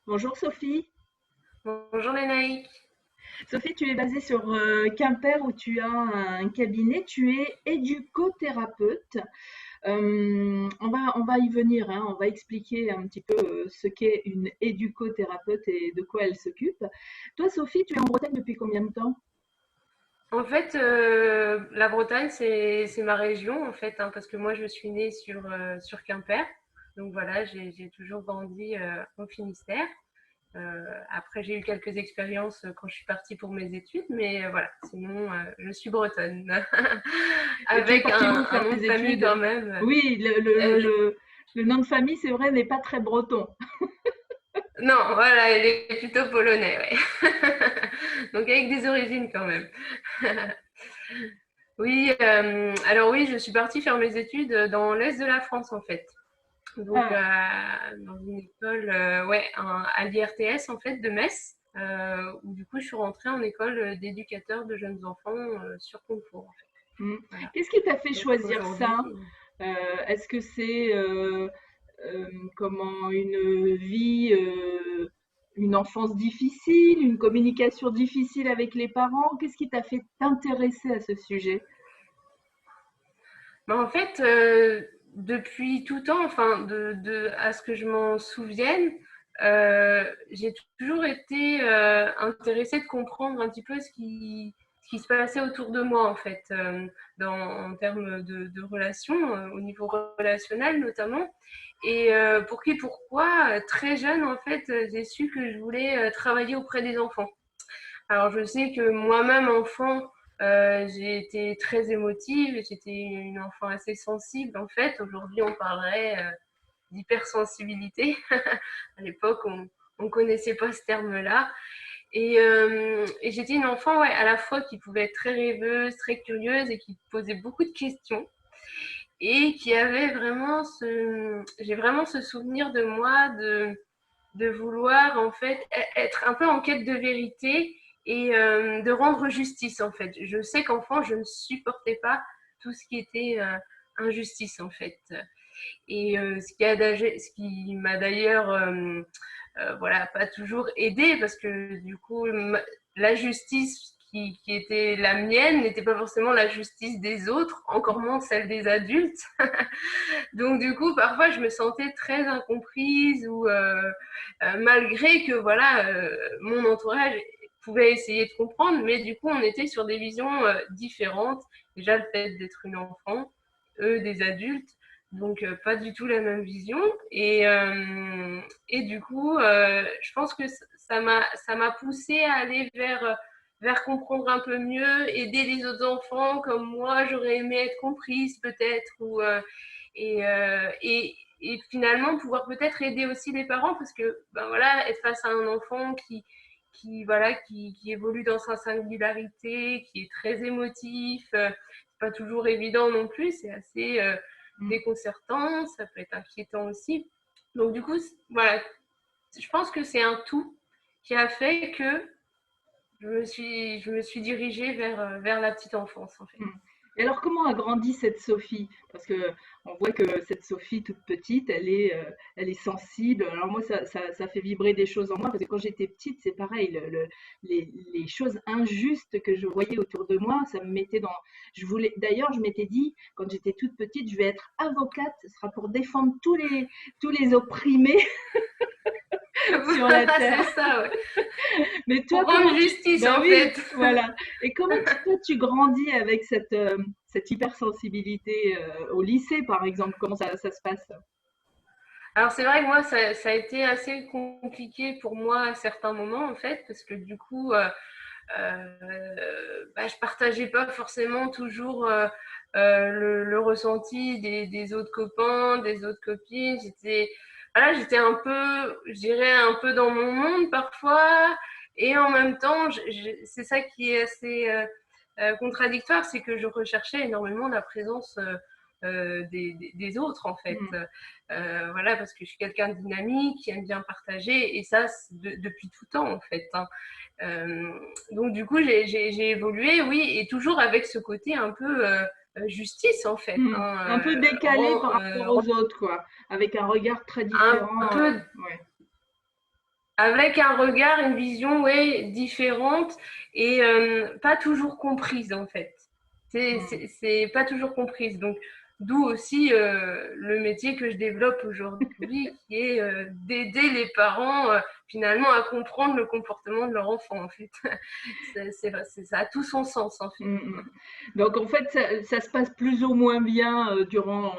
Bonjour Sophie. Bonjour Lénaïque. Sophie, tu es basée sur Quimper où tu as un cabinet. Tu es éducothérapeute. On va y venir, hein. On va expliquer un petit peu ce qu'est une éducothérapeute et de quoi elle s'occupe. Toi, Sophie, tu es en Bretagne depuis combien de temps? En fait, la Bretagne, c'est ma région, en fait, hein, parce que moi, je suis née sur Quimper. Donc voilà, j'ai toujours grandi au Finistère. Après, j'ai eu quelques expériences quand je suis partie pour mes études, mais voilà, sinon, je suis bretonne. Et tu es Avec partie où un faire nom de tes famille quand études? même. Oui, Euh, je- le nom de famille, c'est vrai, n'est pas très breton. Non, voilà, elle est plutôt polonais, ouais. Donc avec des origines quand même. Oui, alors oui, je suis partie faire mes études dans l'est de la France en fait. Donc Ah, dans une école, ouais, à l'IRTS en fait de Metz, où du coup je suis rentrée en école d'éducateur de jeunes enfants sur concours en fait. hmm. Voilà. Qu'est-ce qui t'a fait Donc choisir aujourd'hui, ça? Est-ce que c'est comment une vie, une enfance difficile, une communication difficile avec les parents? Qu'est-ce qui t'a fait t'intéresser à ce sujet? bah, en fait, depuis tout temps, enfin à ce que je m'en souvienne, j'ai toujours été intéressée de comprendre un petit peu ce qui se passait autour de moi en fait, en termes de relations, au niveau relationnel notamment. Et pourquoi, très jeune en fait, j'ai su que je voulais travailler auprès des enfants. Alors je sais que moi-même enfant, j'ai été très émotive et j'étais une enfant assez sensible en fait. Aujourd'hui on parlerait d'hypersensibilité. À l'époque on connaissait pas ce terme-là. Et j'étais une enfant ouais, à la fois qui pouvait être très rêveuse, très curieuse et qui posait beaucoup de questions et qui avait vraiment j'ai vraiment ce souvenir de moi de vouloir en fait être un peu en quête de vérité et de rendre justice en fait. Je sais qu'enfant, je ne supportais pas tout ce qui était injustice en fait. Et ce qui m'a d'ailleurs voilà, pas toujours aidé parce que du coup, la justice qui était la mienne n'était pas forcément la justice des autres, encore moins celle des adultes. Donc du coup, parfois, je me sentais très incomprise ou malgré que voilà, mon entourage pouvait essayer de comprendre, mais du coup, on était sur des visions différentes. Déjà, le fait d'être une enfant, eux, des adultes, donc pas du tout la même vision. Et du coup, je pense que ça m'a poussée à aller vers comprendre un peu mieux, aider les autres enfants comme moi, j'aurais aimé être comprise peut-être, et finalement pouvoir peut-être aider aussi les parents parce que ben voilà, être face à un enfant voilà, qui évolue dans sa singularité, qui est très émotif, c'est pas toujours évident non plus, c'est assez Hmm. déconcertant, ça peut être inquiétant aussi. Donc du coup, voilà, je pense que c'est un tout qui a fait que je me suis dirigée vers la petite enfance en fait. Mmh. Et alors, comment a grandi cette Sophie? Parce que on voit que cette Sophie toute petite, elle est sensible. Alors moi, ça fait vibrer des choses en moi parce que quand j'étais petite, c'est pareil. Les choses injustes que je voyais autour de moi, ça me mettait dans. Je voulais. D'ailleurs, je m'étais dit quand j'étais toute petite, je vais être avocate. Ce sera pour défendre tous les opprimés sur la Voilà, terre. c'est ça, ouais. Mais Pour toi, rendre justice ben en oui, fait. voilà. Et comment toi, tu grandis avec cette hypersensibilité au lycée, par exemple? Comment ça se passe? Alors c'est vrai que moi, ça a été assez compliqué pour moi à certains moments, en fait, parce que du coup, bah, je partageais pas forcément toujours le ressenti des autres copains, des autres copines. Voilà, j'étais un peu, je dirais, un peu dans mon monde parfois, et en même temps, c'est ça qui est assez contradictoire, c'est que je recherchais énormément la présence des autres, en fait. Hmm. Voilà, parce que je suis quelqu'un de dynamique, qui aime bien partager, et ça, depuis tout temps, en fait, hein. Euh, donc du coup, j'ai évolué, oui, et toujours avec ce côté un peu justice en fait, Hmm. hein, Un peu décalé par rapport aux autres, quoi, avec un regard très un différent. peu Ouais. avec un regard, une vision ouais, différente et pas toujours comprise en fait. C'est pas toujours comprise. Donc, d'où aussi le métier que je développe aujourd'hui, qui est d'aider les parents finalement à comprendre le comportement de leur enfant en fait. Ça a tout son sens en fait. Mmh mh. Donc en fait, ça se passe plus ou moins bien, durant,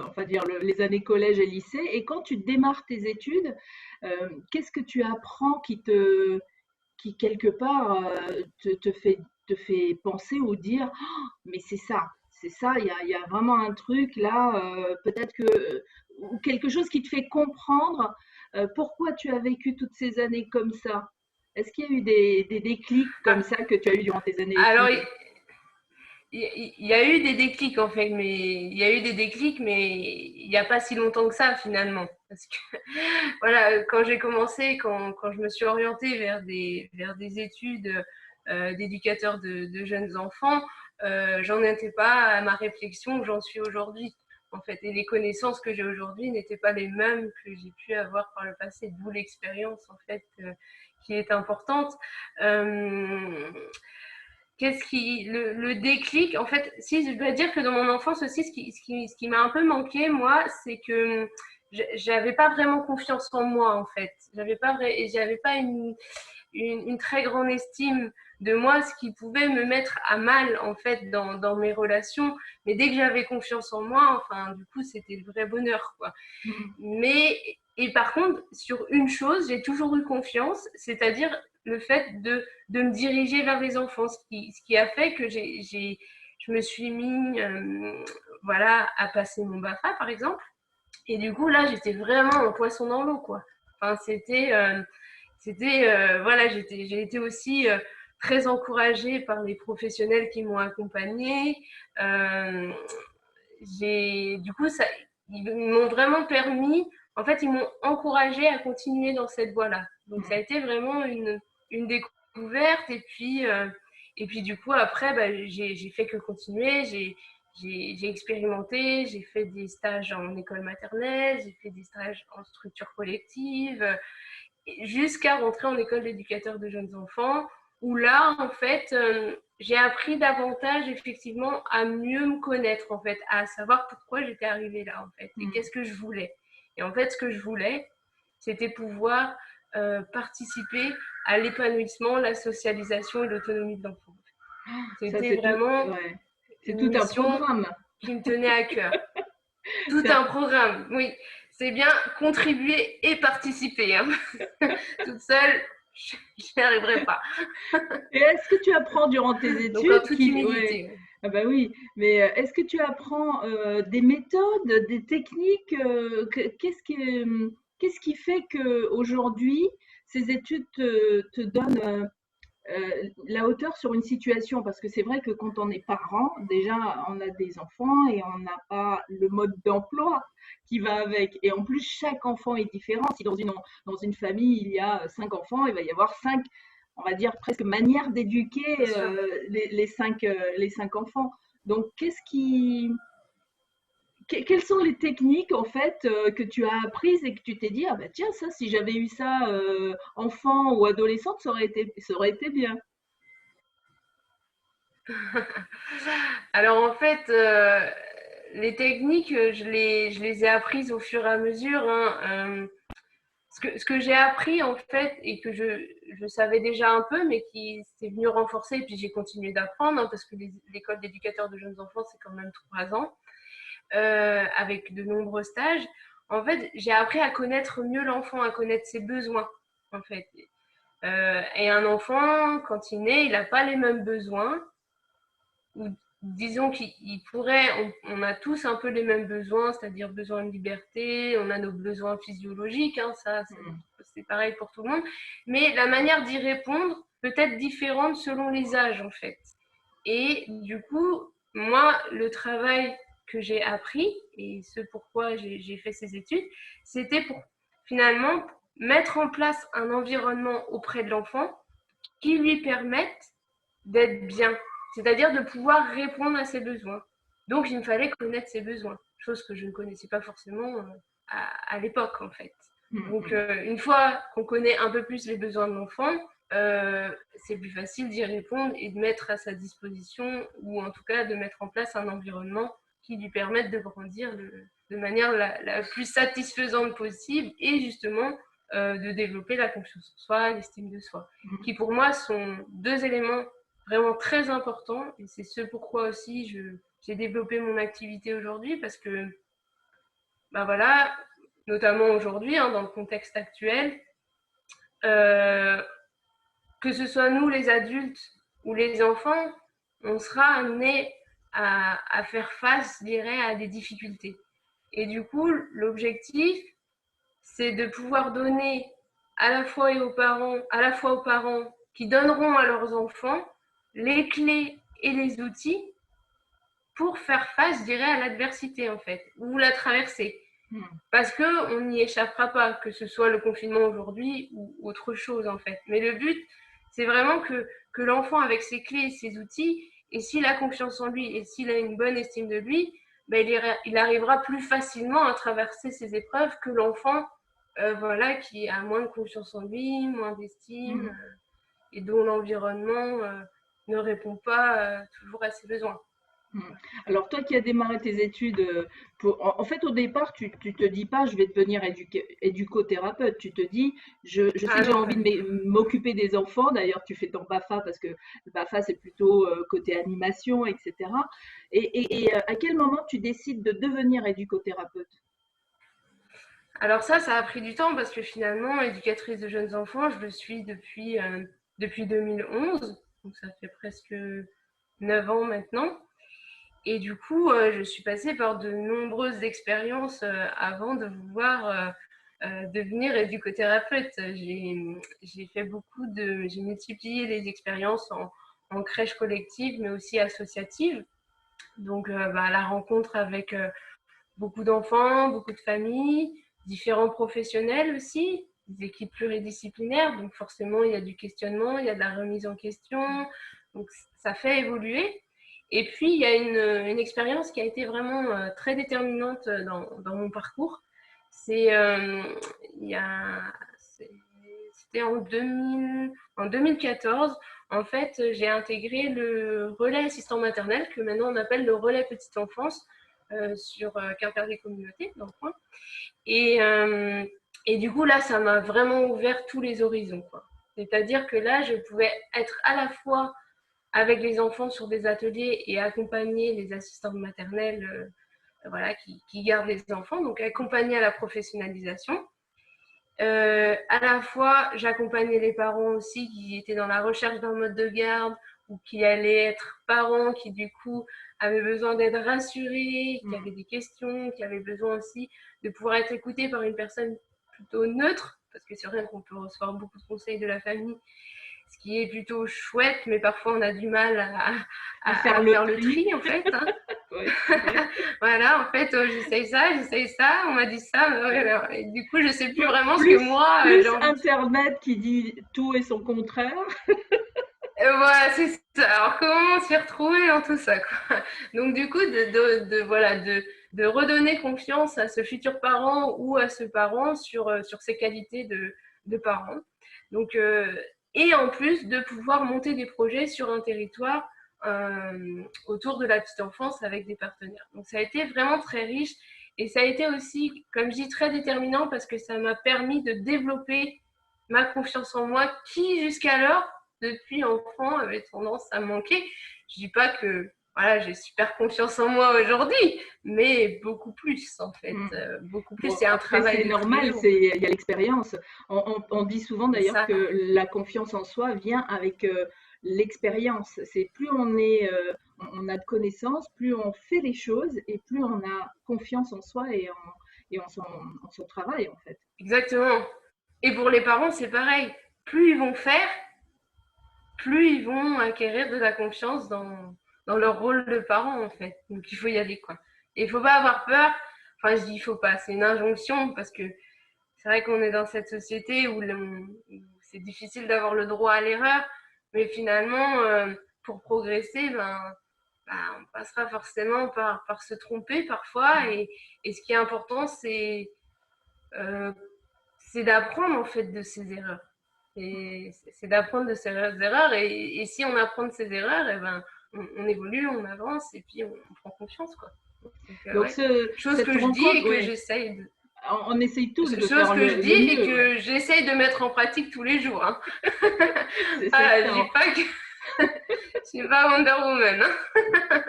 on va dire les années collège et lycée et quand tu démarres tes études, qu'est-ce que tu apprends qui quelque part, te fait penser ou dire: «Oh, mais c'est ça, il y a vraiment un truc là, peut-être que» ou quelque chose qui te fait comprendre, pourquoi tu as vécu toutes ces années comme ça? Est-ce qu'il y a eu des déclics comme Ah, ça que tu as eu durant tes années alors, études? il y a eu des déclics en fait, mais il y a eu des déclics, mais il n'y a pas si longtemps que ça finalement. Parce que voilà, quand j'ai commencé, quand je me suis orientée vers des études d'éducateur de jeunes enfants, j'en étais pas à ma réflexion où j'en suis aujourd'hui. En fait, et les connaissances que j'ai aujourd'hui n'étaient pas les mêmes que j'ai pu avoir par le passé, d'où l'expérience en fait qui est importante. Euh, Qu'est-ce qui le déclic en fait, si je dois dire que dans mon enfance aussi ce qui m'a un peu manqué moi, c'est que j'avais pas vraiment confiance en moi en fait. J'avais pas une très grande estime de moi, ce qui pouvait me mettre à mal en fait dans mes relations. Mais dès que j'avais confiance en moi, enfin du coup c'était le vrai bonheur quoi. Mmh. Mais, et par contre, sur une chose, j'ai toujours eu confiance, c'est-à-dire le fait de me diriger vers les enfants, ce qui a fait que je me suis mis voilà, à passer mon BAFA, par exemple. Et du coup, là, j'étais vraiment un poisson dans l'eau, quoi. Enfin, voilà, j'ai été aussi très encouragée par les professionnels qui m'ont accompagnée. Euh, du coup, ils m'ont vraiment permis, en fait, ils m'ont encouragée à continuer dans cette voie-là. Donc, ça a été vraiment une découverte. Et puis, du coup, après, bah, j'ai fait que continuer. J'ai expérimenté, j'ai fait des stages en école maternelle, j'ai fait des stages en structure collective, jusqu'à rentrer en école d'éducateur de jeunes enfants, où là, en fait, j'ai appris davantage, effectivement, à mieux me connaître, en fait, à savoir pourquoi j'étais arrivée là, en fait, et qu'est-ce que je voulais. Et en fait, ce que je voulais, c'était pouvoir participer à l'épanouissement, la socialisation et l'autonomie de l'enfant. Ça, C'était c'est tout, vraiment ouais. C'est une tout un mission programme. qui me tenait à cœur. Tout C'est un- un programme, oui. C'est bien contribuer et participer. Hein. Toute seule, je n'y arriverai pas. Et est-ce que tu apprends durant tes Donc, en études toute ouais, humilité. ah bah oui, mais est-ce que tu apprends des méthodes, des techniques qu'est-ce qui fait que aujourd'hui ces études te donnent la hauteur sur une situation, parce que c'est vrai que quand on est parent, déjà on a des enfants et on n'a pas le mode d'emploi qui va avec. Et en plus, chaque enfant est différent. Si dans une famille il y a 5 enfants, il va y avoir cinq, on va dire presque manières Bien d'éduquer sûr. les cinq enfants. Donc, quelles sont les techniques en fait que tu as apprises et que tu t'es dit ah bah tiens ça si j'avais eu ça enfant ou adolescente ça aurait été bien. Alors, en fait, les techniques, je les ai apprises au fur et à mesure. Hein. Ce que j'ai appris, en fait, et que je savais déjà un peu, mais qui s'est venu renforcer, et puis j'ai continué d'apprendre, hein, parce que l'école d'éducateur de jeunes enfants, c'est quand même 3 ans. Avec de nombreux stages, en fait, j'ai appris à connaître mieux l'enfant, à connaître ses besoins, en fait. Et un enfant, quand il naît, il n'a pas les mêmes besoins, ou disons qu'il pourrait, on a tous un peu les mêmes besoins, c'est-à-dire besoin de liberté, on a nos besoins physiologiques, hein, ça, c'est pareil pour tout le monde, mais la manière d'y répondre peut être différente selon les âges, en fait. Et du coup, moi, le travail que j'ai appris et ce pourquoi j'ai fait ces études, c'était pour finalement mettre en place un environnement auprès de l'enfant qui lui permette d'être bien, c'est-à-dire de pouvoir répondre à ses besoins. Donc, il me fallait connaître ses besoins, chose que je ne connaissais pas forcément à l'époque, en fait. Donc, une fois qu'on connaît un peu plus les besoins de l'enfant, c'est plus facile d'y répondre et de mettre à sa disposition, ou en tout cas de mettre en place un environnement qui lui permette de grandir de manière la plus satisfaisante possible et justement de développer la confiance en soi, l'estime de soi, qui pour moi sont deux éléments vraiment très importants, et c'est ce pourquoi aussi j'ai développé mon activité aujourd'hui, parce que voilà, notamment aujourd'hui, dans le contexte actuel, que ce soit nous les adultes ou les enfants, on sera amené à faire face, je dirais, à des difficultés. Et du coup, l'objectif, c'est de pouvoir donner à la fois aux parents qui donneront à leurs enfants les clés et les outils pour faire face, je dirais, à l'adversité en fait, ou la traverser. Parce qu'on n'y échappera pas, que ce soit le confinement aujourd'hui ou autre chose en fait. Mais le but, c'est vraiment que l'enfant, avec ses clés et ses outils, et s'il a confiance en lui et s'il a une bonne estime de lui, il arrivera plus facilement à traverser ces épreuves que l'enfant qui a moins de confiance en lui, moins d'estime, et dont l'environnement ne répond pas toujours à ses besoins. Alors toi qui as démarré tes études, en fait au départ tu te dis pas je vais devenir éducothérapeute, tu te dis je sais que j'ai envie de m'occuper des enfants, d'ailleurs tu fais ton BAFA parce que le BAFA c'est plutôt côté animation, etc. Et à quel moment tu décides de devenir éducothérapeute? Alors ça a pris du temps parce que finalement, éducatrice de jeunes enfants, je le suis depuis 2011, donc ça fait presque 9 ans maintenant. Et du coup, je suis passée par de nombreuses expériences avant de vouloir devenir éducothérapeute. J'ai multiplié les expériences en crèche collective, mais aussi associative. Donc, la rencontre avec beaucoup d'enfants, beaucoup de familles, différents professionnels aussi, des équipes pluridisciplinaires. Donc, forcément, il y a du questionnement, il y a de la remise en question. Donc, ça fait évoluer. Et puis, il y a une expérience qui a été vraiment très déterminante dans mon parcours. C'est, c'était en 2014. En fait, j'ai intégré le relais assistant maternel, que maintenant on appelle le relais petite enfance, sur Quimper-des-Communautés, dans le coin. Et du coup, là, ça m'a vraiment ouvert tous les horizons, quoi. C'est-à-dire que là, je pouvais être à la fois avec les enfants sur des ateliers et accompagner les assistantes maternelles qui gardent les enfants, donc accompagner à la professionnalisation. À la fois, j'accompagnais les parents aussi qui étaient dans la recherche d'un mode de garde ou qui allaient être parents qui, du coup, avaient besoin d'être rassurés, qui avaient des questions, qui avaient besoin aussi de pouvoir être écoutés par une personne plutôt neutre, parce que c'est vrai qu'on peut recevoir beaucoup de conseils de la famille, ce qui est plutôt chouette, mais parfois on a du mal à faire le tri en fait. Hein. Ouais. Voilà, en fait, j'essaye ça, on m'a dit ça, et du coup, je sais plus vraiment ce que moi j'ai envie. Internet qui dit tout et son contraire. Voilà, c'est ça. Alors, comment s'y retrouver dans tout ça, quoi. Donc, du coup, de redonner confiance à ce futur parent ou à ce parent sur ses qualités de parent. Donc, et en plus, de pouvoir monter des projets sur un territoire autour de la petite enfance avec des partenaires. Donc, ça a été vraiment très riche et ça a été aussi, comme je dis, très déterminant parce que ça m'a permis de développer ma confiance en moi qui, jusqu'alors, depuis enfant, avait tendance à me manquer. Je dis pas que j'ai super confiance en moi aujourd'hui, mais beaucoup plus en fait. Beaucoup plus, c'est un travail. C'est normal, il y a l'expérience. On dit souvent d'ailleurs que la confiance en soi vient avec l'expérience. C'est plus on a de connaissances, plus on fait les choses et plus on a confiance en soi et en son travail en fait. Exactement. Et pour les parents, c'est pareil. Plus ils vont faire, plus ils vont acquérir de la confiance dans leur rôle de parent, en fait. Donc, il faut y aller, quoi. Et il ne faut pas avoir peur. Enfin, je dis il ne faut pas, c'est une injonction, parce que c'est vrai qu'on est dans cette société où c'est difficile d'avoir le droit à l'erreur, mais finalement, pour progresser, on passera forcément par se tromper parfois. Et ce qui est important, c'est c'est d'apprendre en fait de ses erreurs. Et c'est d'apprendre de ses erreurs. Et si on apprend de ses erreurs, et ben, on évolue, on avance et puis on prend confiance, quoi. Donc, Donc ouais. Chose cette que je dis rencontre, et que ouais, j'essaye de... on essaye tous de Chose faire que je dis le et mieux, ouais. que j'essaye de mettre en pratique tous les jours. Hein. C'est Ah, je certain. dis pas que je suis pas Wonder Woman. Hein.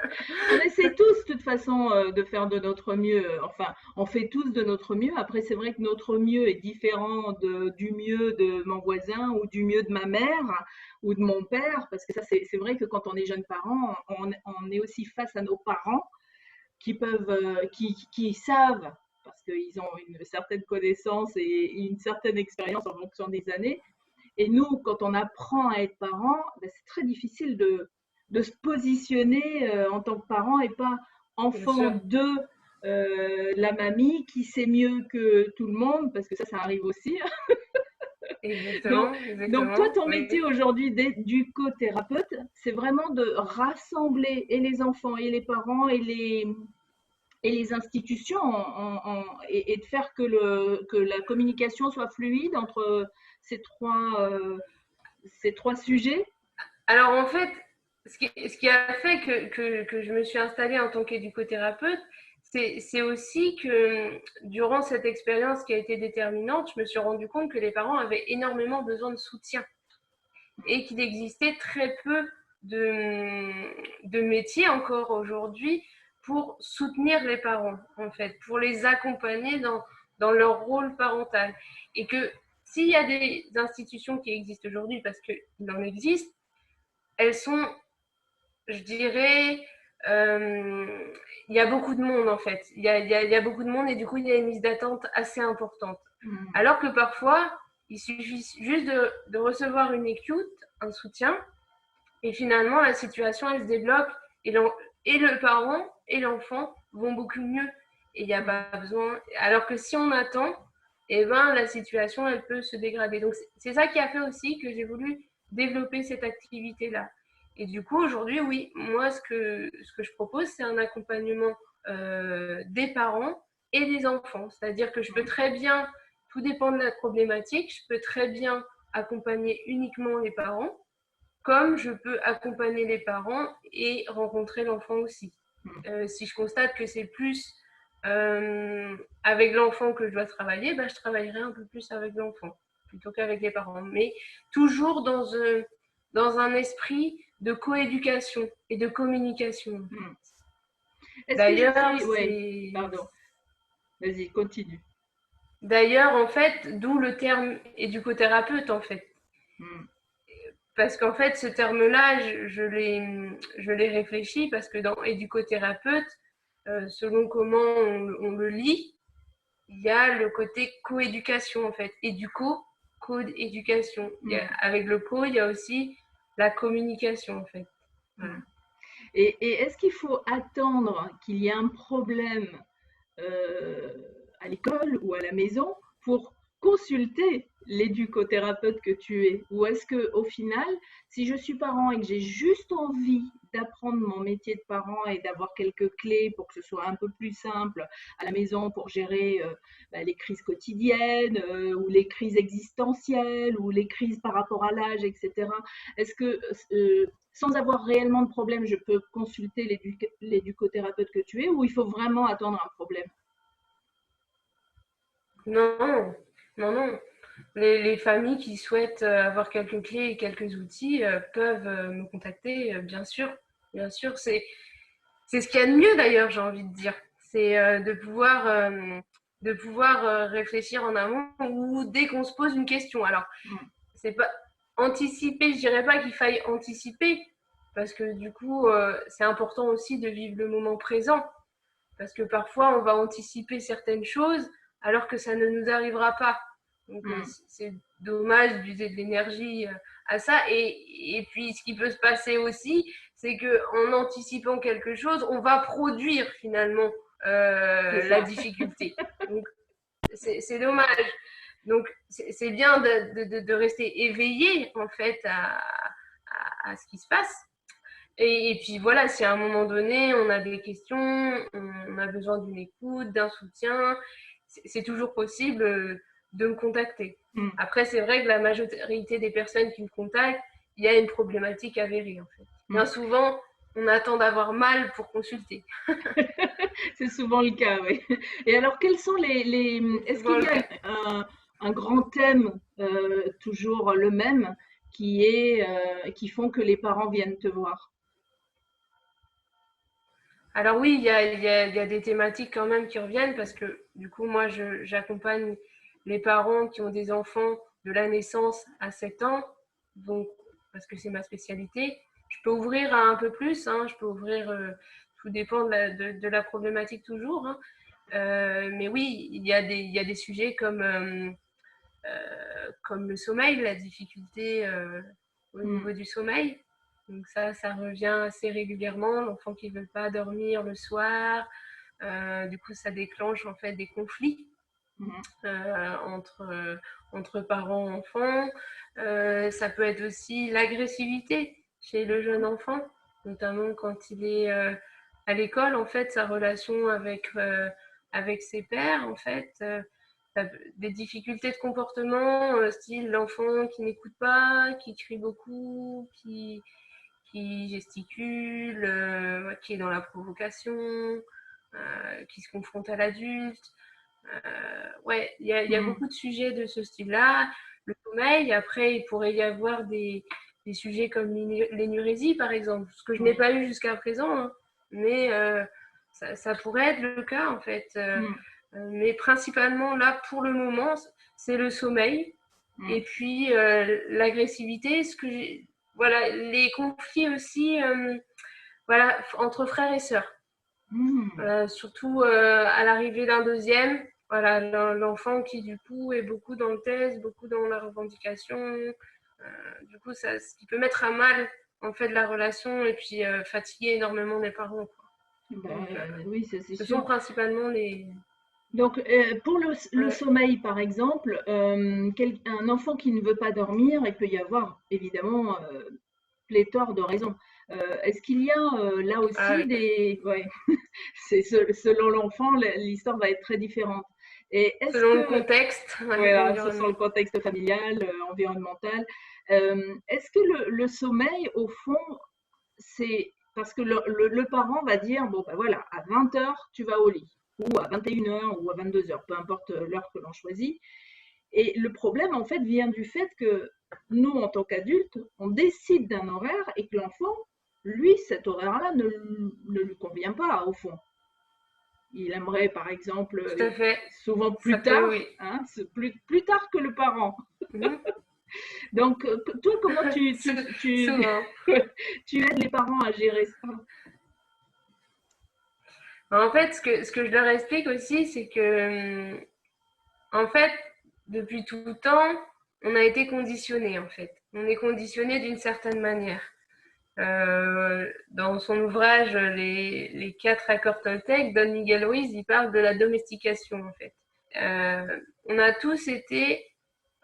On essaie tous, de toute façon, de faire de notre mieux. Enfin, on fait tous de notre mieux. Après, c'est vrai que notre mieux est différent du mieux de mon voisin ou du mieux de ma mère ou de mon père, parce que ça, c'est vrai que quand on est jeune parent, on est aussi face à nos parents qui peuvent, qui savent, parce qu'ils ont une certaine connaissance et une certaine expérience en fonction des années. Et nous, quand on apprend à être parent, ben, c'est très difficile de se positionner en tant que parent et pas Bien enfant sûr. de la mamie qui sait mieux que tout le monde, parce que ça arrive aussi. Donc, Exactement, donc toi, exactement. ton métier Oui. aujourd'hui d'éducothérapeute, c'est vraiment de rassembler et les enfants et les parents et les institutions et de faire que la communication soit fluide entre ces ces trois sujets. Alors en fait, ce qui a fait que je me suis installée en tant qu'éducothérapeute, c'est aussi que durant cette expérience qui a été déterminante, je me suis rendu compte que les parents avaient énormément besoin de soutien et qu'il existait très peu de métiers encore aujourd'hui pour soutenir les parents, en fait, pour les accompagner dans leur rôle parental. Et que s'il y a des institutions qui existent aujourd'hui, parce qu'il en existe, elles sont, je dirais, il y a beaucoup de monde en fait. Il y a beaucoup de monde et du coup, il y a une liste d'attente assez importante. Mm. Alors que parfois, il suffit juste de recevoir une écoute, un soutien, et finalement, la situation, elle se débloque et, et le parent et l'enfant vont beaucoup mieux. Et il n'y a pas besoin. Alors que si on attend, eh ben, la situation, elle peut se dégrader. Donc, c'est ça qui a fait aussi que j'ai voulu développer cette activité-là. Et du coup, aujourd'hui, oui, moi, ce que je propose, c'est un accompagnement des parents et des enfants. C'est-à-dire que je peux très bien, tout dépend de la problématique, je peux très bien accompagner uniquement les parents comme je peux accompagner les parents et rencontrer l'enfant aussi. Si je constate que c'est plus avec l'enfant que je dois travailler, ben, je travaillerai un peu plus avec l'enfant plutôt qu'avec les parents. Mais toujours dans un esprit de coéducation et de communication. Mm. Est-ce que D'ailleurs, c'est... Oui, pardon. Vas-y, continue. d'ailleurs, en fait, d'où le terme éducothérapeute, en fait. Mm. Parce qu'en fait, ce terme-là, je l'ai réfléchi parce que dans éducothérapeute, selon comment on le lit, il y a le côté coéducation en fait. Éduco, co-éducation. Mm. Avec le co, il y a aussi la communication en fait. Voilà. Mm. Et est-ce qu'il faut attendre qu'il y ait un problème euh, à l'école ou à la maison pour consulter l'éducothérapeute que tu es? Ou est-ce que au final, si je suis parent et que j'ai juste envie d'apprendre mon métier de parent et d'avoir quelques clés pour que ce soit un peu plus simple à la maison pour gérer les crises quotidiennes ou les crises existentielles ou les crises par rapport à l'âge, etc. Est-ce que sans avoir réellement de problème, je peux consulter l'éducothérapeute que tu es ou il faut vraiment attendre un problème? Non, non, non. Les familles qui souhaitent avoir quelques clés et quelques outils peuvent me contacter, bien sûr. Bien sûr, c'est ce qu'il y a de mieux d'ailleurs, j'ai envie de dire. C'est de pouvoir réfléchir en amont ou dès qu'on se pose une question. Alors, Mm. c'est pas anticiper, je dirais pas qu'il faille anticiper, parce que du coup, c'est important aussi de vivre le moment présent. Parce que parfois, on va anticiper certaines choses alors que ça ne nous arrivera pas. Donc, Mm. c'est dommage d'user de l'énergie à ça. Et puis, ce qui peut se passer aussi, c'est qu'en anticipant quelque chose, on va produire finalement C'est la ça. difficulté. Donc, c'est dommage. Donc, c'est bien de rester éveillé en fait à ce qui se passe. Et puis voilà, si à un moment donné, on a des questions, on a besoin d'une écoute, d'un soutien, c'est toujours possible de me contacter. Mm. Après, c'est vrai que la majorité des personnes qui me contactent, il y a une problématique avérée en fait. Bien souvent, on attend d'avoir mal pour consulter. C'est souvent le cas, oui. Et alors, quels sont est-ce qu'il y a un grand thème, toujours le même, qui font que les parents viennent te voir? Alors oui, il y a des thématiques quand même qui reviennent parce que du coup, moi, j'accompagne les parents qui ont des enfants de la naissance à 7 ans, donc parce que c'est ma spécialité. Je peux ouvrir à un peu plus, hein, je peux ouvrir, tout dépend de la problématique toujours, hein. Mais oui, il y a des sujets comme le sommeil, la difficulté au Mm. niveau du sommeil. Donc ça revient assez régulièrement, l'enfant qui ne veut pas dormir le soir. Du coup, ça déclenche en fait des conflits Mhm. entre parents et enfants. Ça peut être aussi l'agressivité chez le jeune enfant, notamment quand il est à l'école, en fait, sa relation avec ses pairs, en fait. Des difficultés de comportement, style l'enfant qui n'écoute pas, qui crie beaucoup, qui gesticule, qui est dans la provocation, qui se confronte à l'adulte. Ouais, il y a Mm. beaucoup de sujets de ce style-là. Le sommeil, après, il pourrait y avoir des sujets comme l'énurésie, par exemple, ce que je n'ai Oui. pas eu jusqu'à présent, hein. Mais ça pourrait être le cas, en fait. Mm. Mais principalement, là, pour le moment, c'est le sommeil. Mm. Et puis, l'agressivité, voilà, les conflits aussi, voilà, entre frères et sœurs. Mm. Surtout à l'arrivée d'un deuxième, voilà, l'enfant qui du coup est beaucoup dans le test, beaucoup dans la revendication. Du coup, ce qui peut mettre à mal en fait la relation et puis fatiguer énormément les parents, quoi. Donc, Ben, oui, ça c'est ce sont sûr. principalement les. Donc, pour le Ouais. sommeil, par exemple, un enfant qui ne veut pas dormir, il peut y avoir évidemment pléthore de raisons. Est-ce qu'il y a là Ah aussi oui. ouais, selon l'enfant, l'histoire va être très différente. Et est-ce Selon le que, contexte, ouais, voilà, ce sont l'environnement. le contexte familial, environnemental, est-ce que le sommeil, au fond, c'est parce que le parent va dire, bon, ben voilà, à 20 heures, tu vas au lit, ou à 21 heures, ou à 22 heures, peu importe l'heure que l'on choisit. Et le problème, en fait, vient du fait que nous, en tant qu'adultes, on décide d'un horaire et que l'enfant, lui, cet horaire-là ne lui convient pas, au fond. Il aimerait, par exemple, Tout à fait. souvent Ça plus peut, tard, oui. hein, plus tard que le parent. Mhm. Donc, toi, comment Souvent. tu aides les parents à gérer ça? En fait, ce que je leur explique aussi, c'est que en fait, depuis tout le temps, on a été conditionné en fait. On est conditionné d'une certaine manière. Dans son ouvrage les 4 accords Toltec, Don Miguel Ruiz, il parle de la domestication en fait. On a tous été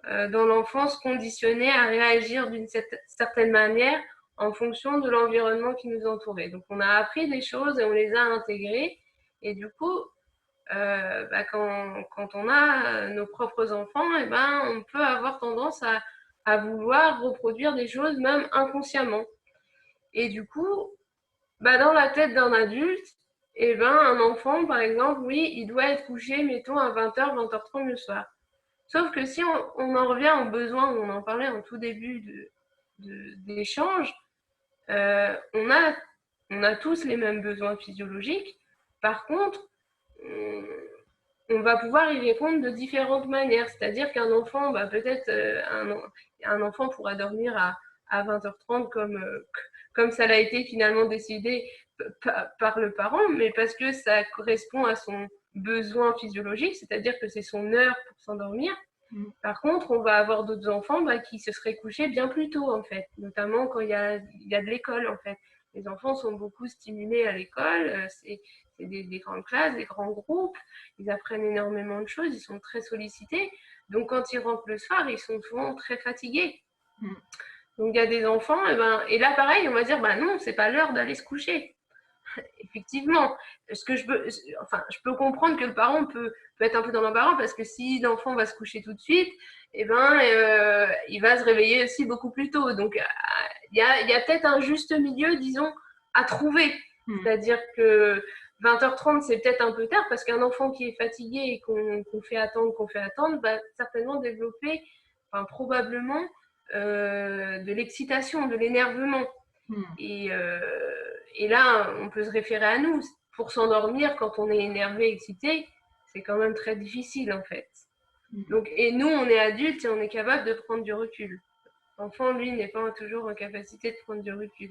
dans l'enfance conditionnés à réagir d'une certaine manière en fonction de l'environnement qui nous entourait. Donc on a appris des choses et on les a intégrées. Et du coup, quand on a nos propres enfants, eh ben, on peut avoir tendance à vouloir reproduire des choses même inconsciemment. Et du coup, dans la tête d'un adulte, eh ben, un enfant, par exemple, oui, il doit être couché, mettons, à 20h, 20h30 le soir. Sauf que si on en revient aux besoins, on en parlait en tout début d'échange, on a tous les mêmes besoins physiologiques. Par contre, on, on va pouvoir y répondre de différentes manières. C'est-à-dire qu'un enfant, peut-être un enfant pourra dormir à 20h30 comme ça l'a été finalement décidé par le parent, mais parce que ça correspond à son besoin physiologique, c'est-à-dire que c'est son heure pour s'endormir. Mm. Par contre, on va avoir d'autres enfants qui se seraient couchés bien plus tôt, en fait, notamment quand il y a de l'école, en fait. Les enfants sont beaucoup stimulés à l'école, c'est des grandes classes, des grands groupes, ils apprennent énormément de choses, ils sont très sollicités. Donc, quand ils rentrent le soir, ils sont souvent très fatigués. Mm. Donc, il y a des enfants, et là, pareil, on va dire, non, c'est pas l'heure d'aller se coucher. effectivement, je peux comprendre que le parent peut être un peu dans l'embarras parce que si l'enfant va se coucher tout de suite, il va se réveiller aussi beaucoup plus tôt. Donc, il y a peut-être un juste milieu, disons, à trouver. C'est-à-dire que 20h30, c'est peut-être un peu tard parce qu'un enfant qui est fatigué et qu'on fait attendre, va certainement développer, enfin, probablement, de l'excitation, de l'énervement. Et là, on peut se référer à nous. Pour s'endormir, quand on est énervé, excité, c'est quand même très difficile en fait. Donc, et nous, on est adultes et on est capable de prendre du recul. L'enfant, lui, n'est pas toujours en capacité de prendre du recul.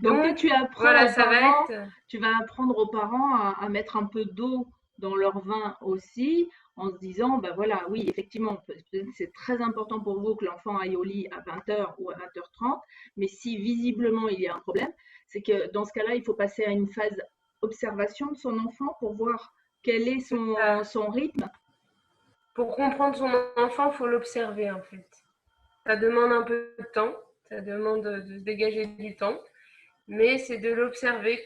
Donc toi, tu apprends voilà, aux parents, tu vas apprendre aux parents à mettre un peu d'eau dans leur vin aussi, en se disant, ben voilà, oui, effectivement, c'est très important pour vous que l'enfant aille au lit à 20h ou à 20h30, mais si visiblement il y a un problème, c'est que dans ce cas-là, il faut passer à une phase observation de son enfant pour voir quel est son rythme. Pour comprendre son enfant, il faut l'observer en fait. Ça demande un peu de temps, ça demande de se dégager du temps, mais c'est de l'observer.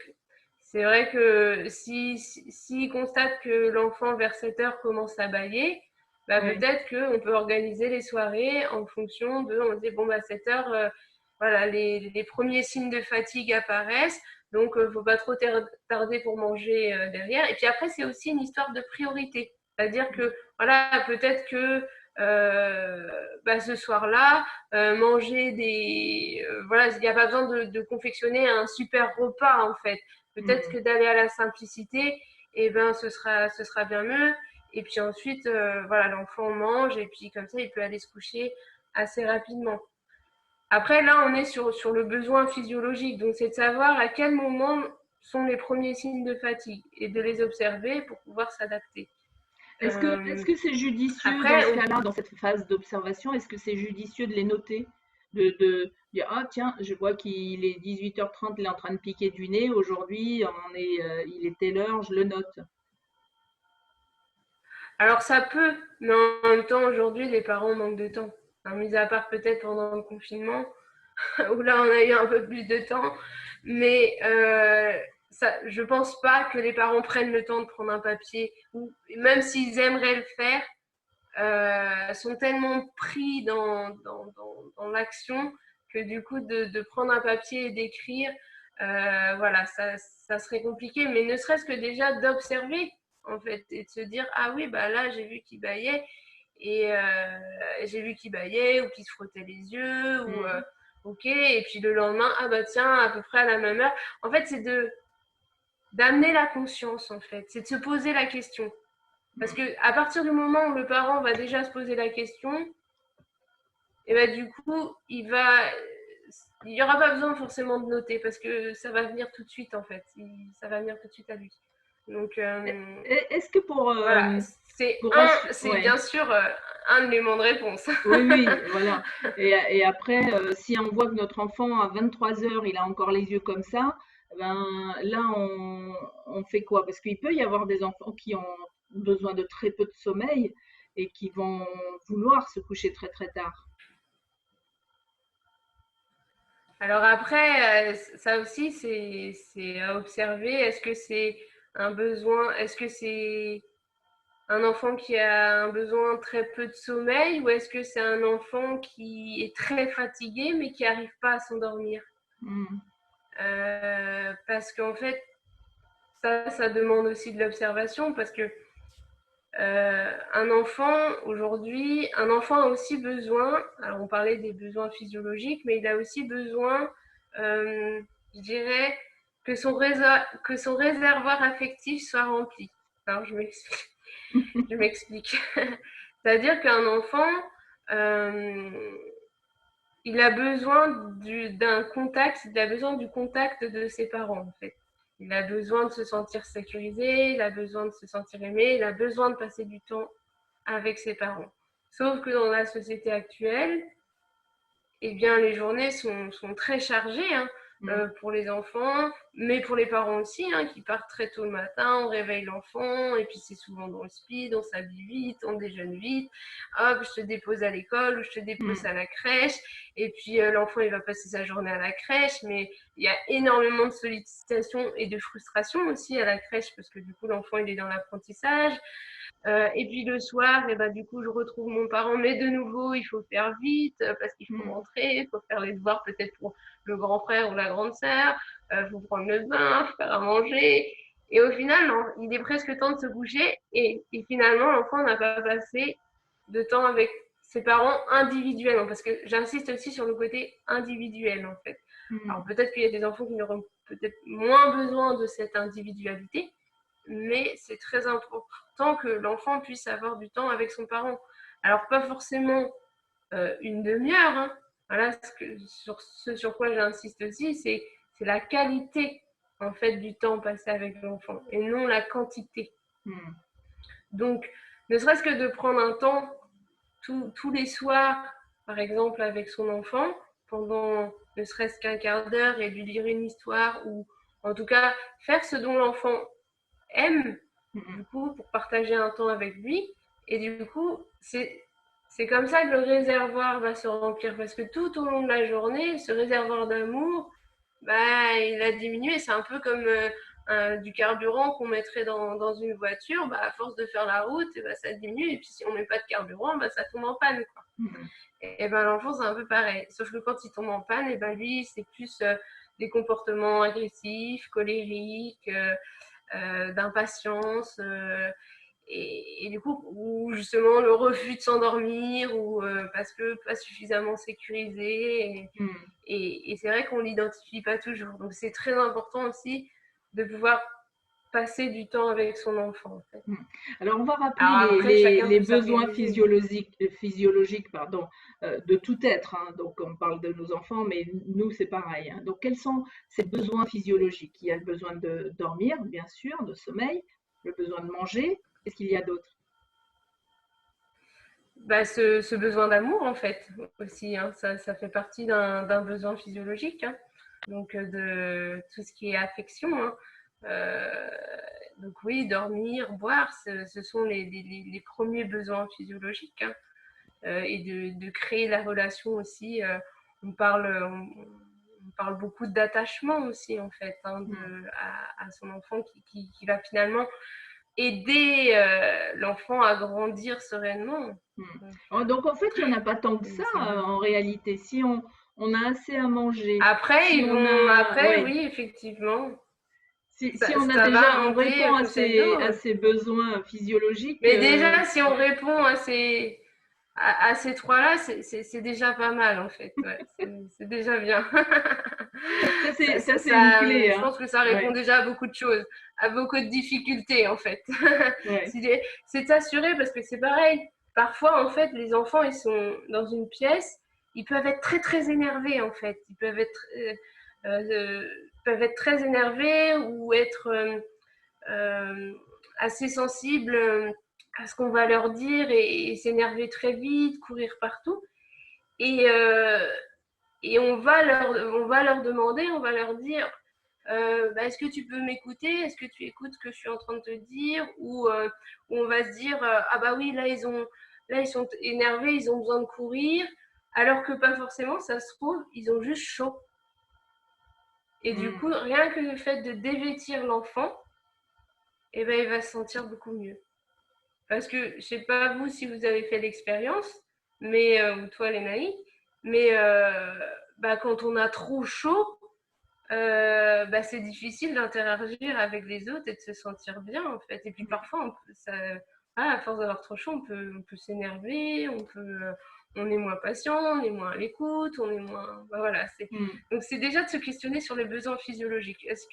C'est vrai que s'il constate que l'enfant vers 7h commence à bâiller, bah Oui. peut-être qu'on peut organiser les soirées en fonction de, on dit bon bah 7h, voilà, les premiers signes de fatigue apparaissent, donc il ne faut pas trop tarder pour manger derrière. Et puis après, c'est aussi une histoire de priorité. C'est-à-dire que voilà, peut-être que ce soir-là, manger voilà, il n'y a pas besoin de confectionner un super repas en fait. Peut-être que d'aller à la simplicité, ce sera bien mieux. Et puis ensuite, voilà, l'enfant mange et puis comme ça, il peut aller se coucher assez rapidement. Après, là, on est sur le besoin physiologique. Donc, c'est de savoir à quel moment sont les premiers signes de fatigue et de les observer pour pouvoir s'adapter. Est-ce que c'est judicieux dans Après, ce cas-là, dans cette phase d'observation, est-ce que c'est judicieux de les noter? De dire, ah tiens, je vois qu'il est 18h30, il est en train de piquer du nez, aujourd'hui il est telle heure, je le note. alors ça peut, mais en même temps, aujourd'hui, les parents manquent de temps. Alors, mis à part peut-être pendant le confinement, où là, on a eu un peu plus de temps. Mais je pense pas que les parents prennent le temps de prendre un papier, ou même s'ils aimeraient le faire, sont tellement pris dans l'action que du coup, de prendre un papier et d'écrire, voilà, ça serait compliqué. Mais ne serait-ce que déjà d'observer, en fait, et de se dire, ah oui, bah là, j'ai vu qu'il baillait, et j'ai vu qu'il baillait, ou qu'il se frottait les yeux, ou ok, et puis le lendemain, ah bah tiens, à peu près à la même heure. En fait, c'est d'amener la conscience, en fait, c'est de se poser la question. Parce que à partir du moment où le parent va déjà se poser la question, et ben du coup, il n'y aura pas besoin forcément de noter parce que ça va venir tout de suite en fait. Ça va venir tout de suite à lui. Donc Est-ce que voilà, c'est ouais. bien sûr un élément de réponse. Oui, oui, voilà. Et après, si on voit que notre enfant à 23 heures, il a encore les yeux comme ça, ben là, on fait quoi? Parce qu'il peut y avoir des enfants qui ont besoin de très peu de sommeil et qui vont vouloir se coucher très très tard. Alors après, ça aussi, c'est à observer. Est-ce que c'est un besoin, est-ce que c'est un enfant qui a un besoin très peu de sommeil ou est-ce que c'est un enfant qui est très fatigué mais qui n'arrive pas à s'endormir? Parce qu'en fait, ça demande aussi de l'observation parce que un enfant, aujourd'hui, un enfant a aussi besoin, alors on parlait des besoins physiologiques, mais il a aussi besoin, je dirais, que son réservoir affectif soit rempli. Alors je m'explique. Je m'explique. C'est-à-dire qu'un enfant, il a besoin d'un contact, il a besoin du contact de ses parents, en fait. Il a besoin de se sentir sécurisé, il a besoin de se sentir aimé, il a besoin de passer du temps avec ses parents. Sauf que dans la société actuelle, eh bien, les journées sont très chargées. Hein. pour les enfants, mais pour les parents aussi, hein, qui partent très tôt le matin, on réveille l'enfant, et puis c'est souvent dans le speed, on s'habille vite, on déjeune vite, hop, je te dépose à l'école ou je te dépose à la crèche, et puis l'enfant il va passer sa journée à la crèche, mais il y a énormément de sollicitations et de frustration aussi à la crèche, parce que du coup l'enfant il est dans l'apprentissage. Et puis le soir, et ben, du coup, je retrouve mon parent, mais de nouveau, il faut faire vite parce qu'il faut rentrer, il faut faire les devoirs peut-être pour le grand frère ou la grande sœur, il faut prendre le bain, faire à manger. Et au final, non, il est presque temps de se coucher et finalement, l'enfant n'a pas passé de temps avec ses parents individuellement, parce que j'insiste aussi sur le côté individuel en fait. Alors peut-être qu'il y a des enfants qui auront peut-être moins besoin de cette individualité, mais c'est très important que l'enfant puisse avoir du temps avec son parent. Alors pas forcément une demi-heure, hein. Voilà ce sur quoi j'insiste aussi, c'est la qualité en fait du temps passé avec l'enfant et non la quantité. Donc ne serait-ce que de prendre un temps tous les soirs, par exemple avec son enfant, pendant ne serait-ce qu'un quart d'heure et lui lire une histoire ou en tout cas faire ce dont l'enfant aime, du coup, pour partager un temps avec lui. Et du coup, c'est comme ça que le réservoir va se remplir. Parce que tout au long de la journée, ce réservoir d'amour, bah, il a diminué. C'est un peu comme du carburant qu'on mettrait dans une voiture. Bah, à force de faire la route, et bah, ça diminue. Et puis si on met pas de carburant, bah, ça tombe en panne, quoi. Et ben l'enfant, c'est un peu pareil. Sauf que quand il tombe en panne, et ben lui, c'est plus des comportements agressifs, colériques, d'impatience et du coup ou justement le refus de s'endormir ou parce que pas suffisamment sécurisé et c'est vrai qu'on l'identifie pas toujours, donc c'est très important aussi de pouvoir passer du temps avec son enfant en fait. Alors, on va rappeler Alors après, les besoins physiologiques pardon, de tout être, hein. Donc, on parle de nos enfants, mais nous, c'est pareil, hein. Donc, quels sont ces besoins physiologiques? Il y a le besoin de dormir, bien sûr, de sommeil, le besoin de manger. Qu'est-ce qu'il y a d'autre? Bah, ce besoin d'amour en fait aussi, hein, ça fait partie d'un besoin physiologique, hein. Donc de tout ce qui est affection, hein. Euh, donc oui, dormir, boire, ce sont les premiers besoins physiologiques, hein. Et de créer la relation aussi. On parle, on parle beaucoup d'attachement aussi en fait, hein, à son enfant qui va finalement aider l'enfant à grandir sereinement. Donc, en fait, il n'y en a pas tant que ça, en réalité. Si on a assez à manger, après, si on a, après, ouais, oui, effectivement, si on a ça va déjà, on monter répond à pousser d'eau. à ces besoins physiologiques, Mais déjà, si on ouais. répond à ces trois-là, c'est déjà pas mal en fait. Ouais, c'est déjà bien. Ça, c'est une clé, Je hein. pense que ça répond Ouais, déjà à beaucoup de choses, à beaucoup de difficultés en fait. ouais. C'est de s'assurer parce que c'est pareil. Parfois, en fait, les enfants, ils sont dans une pièce, ils peuvent être très très énervés en fait. Peuvent être très énervés ou être euh, assez sensibles à ce qu'on va leur dire et s'énerver très vite, courir partout. Et, euh, et on va leur demander, on va leur dire bah, est-ce que tu peux m'écouter? Est-ce que tu écoutes ce que je suis en train de te dire? Ou on va se dire ah bah oui, là, ils sont énervés, ils ont besoin de courir, alors que pas forcément, ça se trouve, ils ont juste chaud. Et du coup, rien que le fait de dévêtir l'enfant, eh ben, il va se sentir beaucoup mieux. Parce que je sais pas vous si vous avez fait l'expérience, mais ou toi Lénaï, mais bah, quand on a trop chaud, bah, c'est difficile d'interagir avec les autres et de se sentir bien en fait. Et puis parfois, à force d'avoir trop chaud, on peut s'énerver, on est moins patient, on est moins à l'écoute, on est moins. Bah, voilà, donc c'est déjà de se questionner sur les besoins physiologiques. Est-ce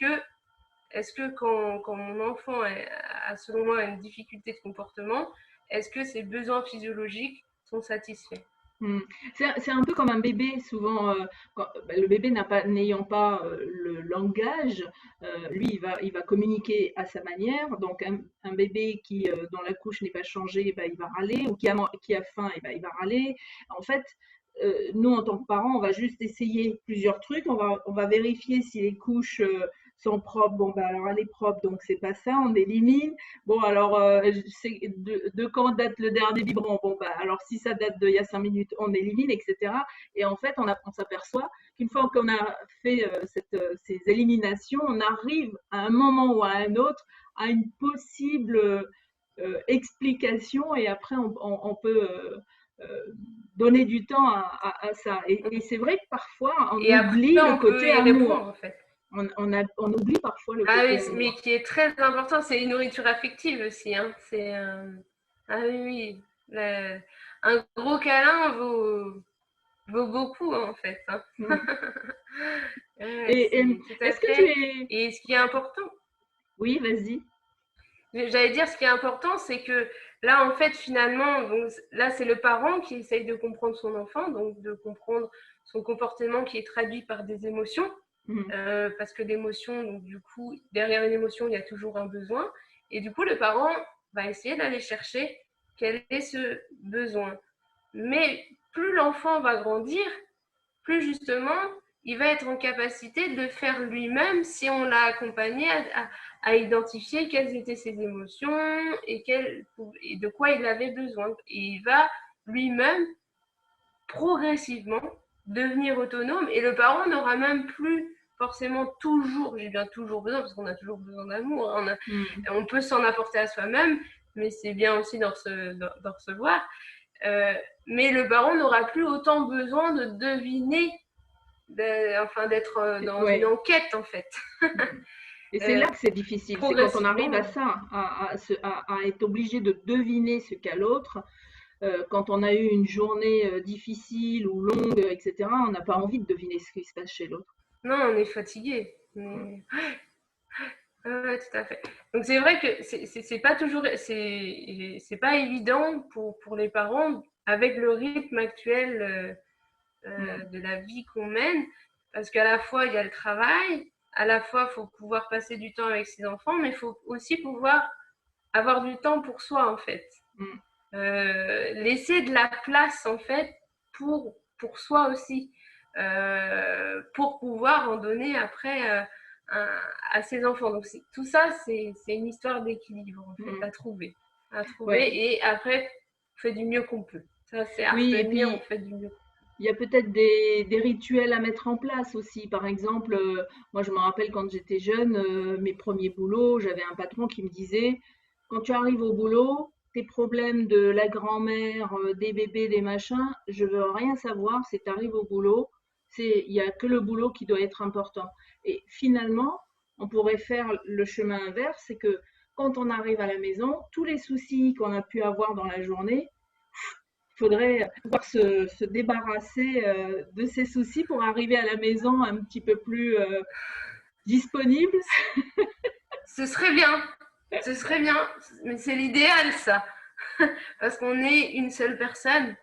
que quand mon enfant a, selon moi, une difficulté de comportement, est-ce que ses besoins physiologiques sont satisfaits? C'est un peu comme un bébé, souvent, le bébé n'ayant pas le langage, lui, il va communiquer à sa manière. Donc, un bébé dont la couche n'est pas changée, bah, il va râler, ou qui a faim, et bah, il va râler. En fait, nous, en tant que parents, on va juste essayer plusieurs trucs. On va vérifier si les couches sont propres. Bon, ben alors elle est propre, donc c'est pas ça, on élimine. Bon, alors, de quand date le dernier biberon? Bon, ben alors si ça date d'il y a 5 minutes, on élimine, etc. Et en fait, on s'aperçoit qu'une fois qu'on a fait ces éliminations, on arrive à un moment ou à un autre à une possible explication et après, on peut donner du temps à ça. Et c'est vrai que parfois, on Et après, oublie le on peut côté y répondre, amour. en fait. On oublie parfois le Ah côté oui, mais amour. qui est très important, c'est une nourriture affective aussi. Hein. Ah oui, oui. Un gros câlin vaut beaucoup, en fait. Hein. Mm. Ouais, Et tout à est-ce que tu fait. es... Et ce qui est important, Oui, vas-y. j'allais dire, ce qui est important, c'est que là, en fait, finalement, donc, là, c'est le parent qui essaye de comprendre son enfant, donc de comprendre son comportement qui est traduit par des émotions. Mm. Parce que l'émotion, donc du coup, derrière une émotion, il y a toujours un besoin. Et du coup, le parent va essayer d'aller chercher quel est ce besoin. Mais plus l'enfant va grandir, plus justement, il va être en capacité de faire lui-même si on l'a accompagné à identifier quelles étaient ses émotions et de quoi il avait besoin. Et il va lui-même progressivement devenir autonome et le parent n'aura même plus forcément toujours, j'ai bien toujours besoin, parce qu'on a toujours besoin d'amour, hein, Mm. on peut s'en apporter à soi-même, mais c'est bien aussi d'en recevoir. Euh, mais le parent n'aura plus autant besoin de deviner, enfin d'être dans une Ouais. enquête en fait. Et c'est Euh, là que c'est difficile, c'est quand on arrive à progressivement. ça, à être obligé de deviner ce qu'a l'autre. Quand on a eu une journée difficile ou longue, etc., on n'a pas envie de deviner ce qui se passe chez l'autre. Non, on est fatigué. Mais... Ouais, tout à fait. Donc c'est vrai que c'est pas toujours, c'est pas évident pour les parents avec le rythme actuel Mm. de la vie qu'on mène, parce qu'à la fois il y a le travail, à la fois il faut pouvoir passer du temps avec ses enfants, mais il faut aussi pouvoir avoir du temps pour soi en fait. Mm. Laisser de la place en fait pour soi aussi, pour pouvoir en donner après à ses enfants. Donc tout ça, c'est une histoire d'équilibre en fait Mm. à Ouais. trouver. Et après, on fait du mieux qu'on peut. Ça, c'est à Oui, et retenir, on puis fait du mieux. il y a peut-être des rituels à mettre en place aussi. Par exemple, moi je me rappelle quand j'étais jeune, mes premiers boulots, j'avais un patron qui me disait, quand tu arrives au boulot, tes problèmes de la grand-mère, des bébés, des machins, je veux rien savoir, c'est tu arrives au boulot, il y a que le boulot qui doit être important. Et finalement, on pourrait faire le chemin inverse, c'est que quand on arrive à la maison, tous les soucis qu'on a pu avoir dans la journée, il faudrait pouvoir se débarrasser de ces soucis pour arriver à la maison un petit peu plus disponible. Ce serait bien, ce serait bien, mais c'est l'idéal ça, parce qu'on est une seule personne.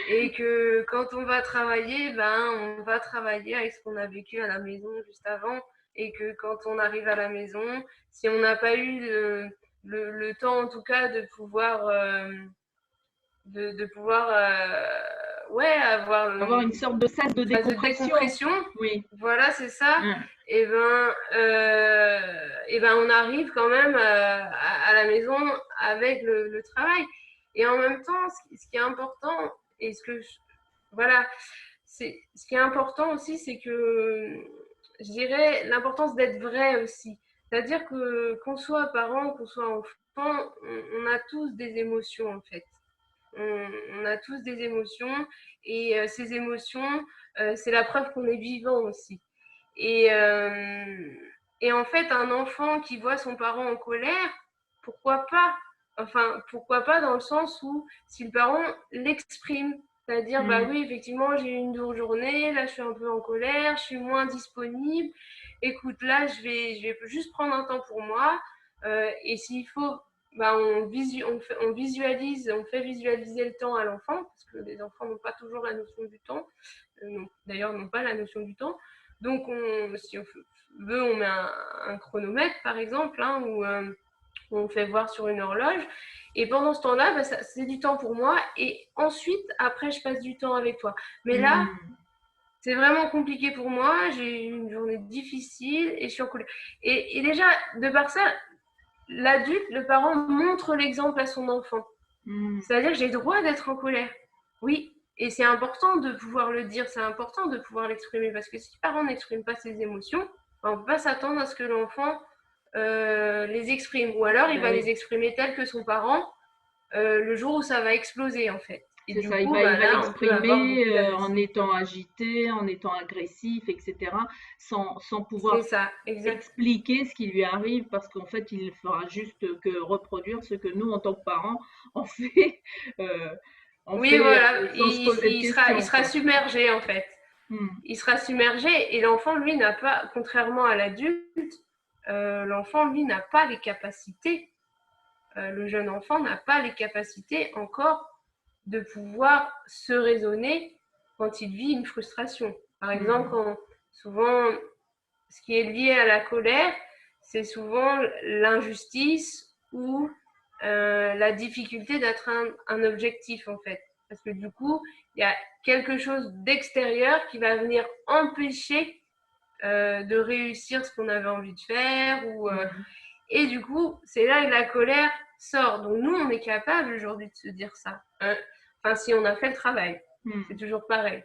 Et que quand on va travailler, ben, on va travailler avec ce qu'on a vécu à la maison juste avant. Et que quand on arrive à la maison, si on n'a pas eu le temps, en tout cas, de pouvoir ouais, avoir Avoir une sorte de sas de une phase de décompression. décompression, Oui. voilà, c'est ça, Hein. et ben on arrive quand même à la maison avec le travail. Et en même temps, ce qui est important, et voilà, ce qui est important aussi, c'est que je dirais l'importance d'être vrai aussi. C'est-à-dire que qu'on soit parent, qu'on soit enfant, on a tous des émotions en fait. On a tous des émotions et ces émotions, c'est la preuve qu'on est vivant aussi. Et, euh, et en fait, un enfant qui voit son parent en colère, pourquoi pas? Enfin, pourquoi pas dans le sens où si le parent l'exprime, c'est-à-dire, bah Mm. oui, effectivement, j'ai eu une dure journée, là je suis un peu en colère, je suis moins disponible. Écoute, là je vais juste prendre un temps pour moi. Et s'il faut, bah, on visualise, on fait visualiser le temps à l'enfant, parce que les enfants n'ont pas toujours la notion du temps, d'ailleurs n'ont pas la notion du temps. Donc, si on veut, on met un chronomètre, par exemple, hein, On fait voir sur une horloge. Et pendant ce temps-là, bah, c'est du temps pour moi. Et ensuite, après, je passe du temps avec toi. Mais là, Hmm. c'est vraiment compliqué pour moi. J'ai eu une journée difficile et je suis en colère. Et déjà, de par ça, l'adulte, le parent, montre l'exemple à son enfant. Hmm. C'est-à-dire que j'ai le droit d'être en colère. Oui. Et c'est important de pouvoir le dire, c'est important de pouvoir l'exprimer. Parce que si le parent n'exprime pas ses émotions, on ne peut pas s'attendre à ce que l'enfant les exprime. Ou alors, il Ben va oui. les exprimer tels que son parent le jour où ça va exploser, en fait. Et C'est du ça, coup, il bah, va là, on peut avoir l'exprimer beaucoup en d'agressivité. étant agité, en étant agressif, etc., sans C'est pouvoir ça, exact. expliquer ce qui lui arrive, parce qu'en fait, il fera juste que reproduire ce que nous, en tant que parents, on fait, euh, on Oui, fait voilà, sans se poser de il questions, sera quoi. submergé, en fait. Hmm. Il sera submergé et l'enfant, lui, n'a pas, contrairement à l'adulte, l'enfant, lui, n'a pas les capacités, le jeune enfant n'a pas les capacités encore de pouvoir se raisonner quand il vit une frustration. Par exemple, Hmm. souvent, ce qui est lié à la colère, c'est souvent l'injustice ou la difficulté d'atteindre un objectif, en fait. Parce que du coup, il y a quelque chose d'extérieur qui va venir empêcher de réussir ce qu'on avait envie de faire. Hmm. Et du coup, c'est là que la colère sort. Donc nous, on est capable aujourd'hui de se dire ça. Hein. Enfin, si on a fait le travail, c'est Hmm. toujours pareil.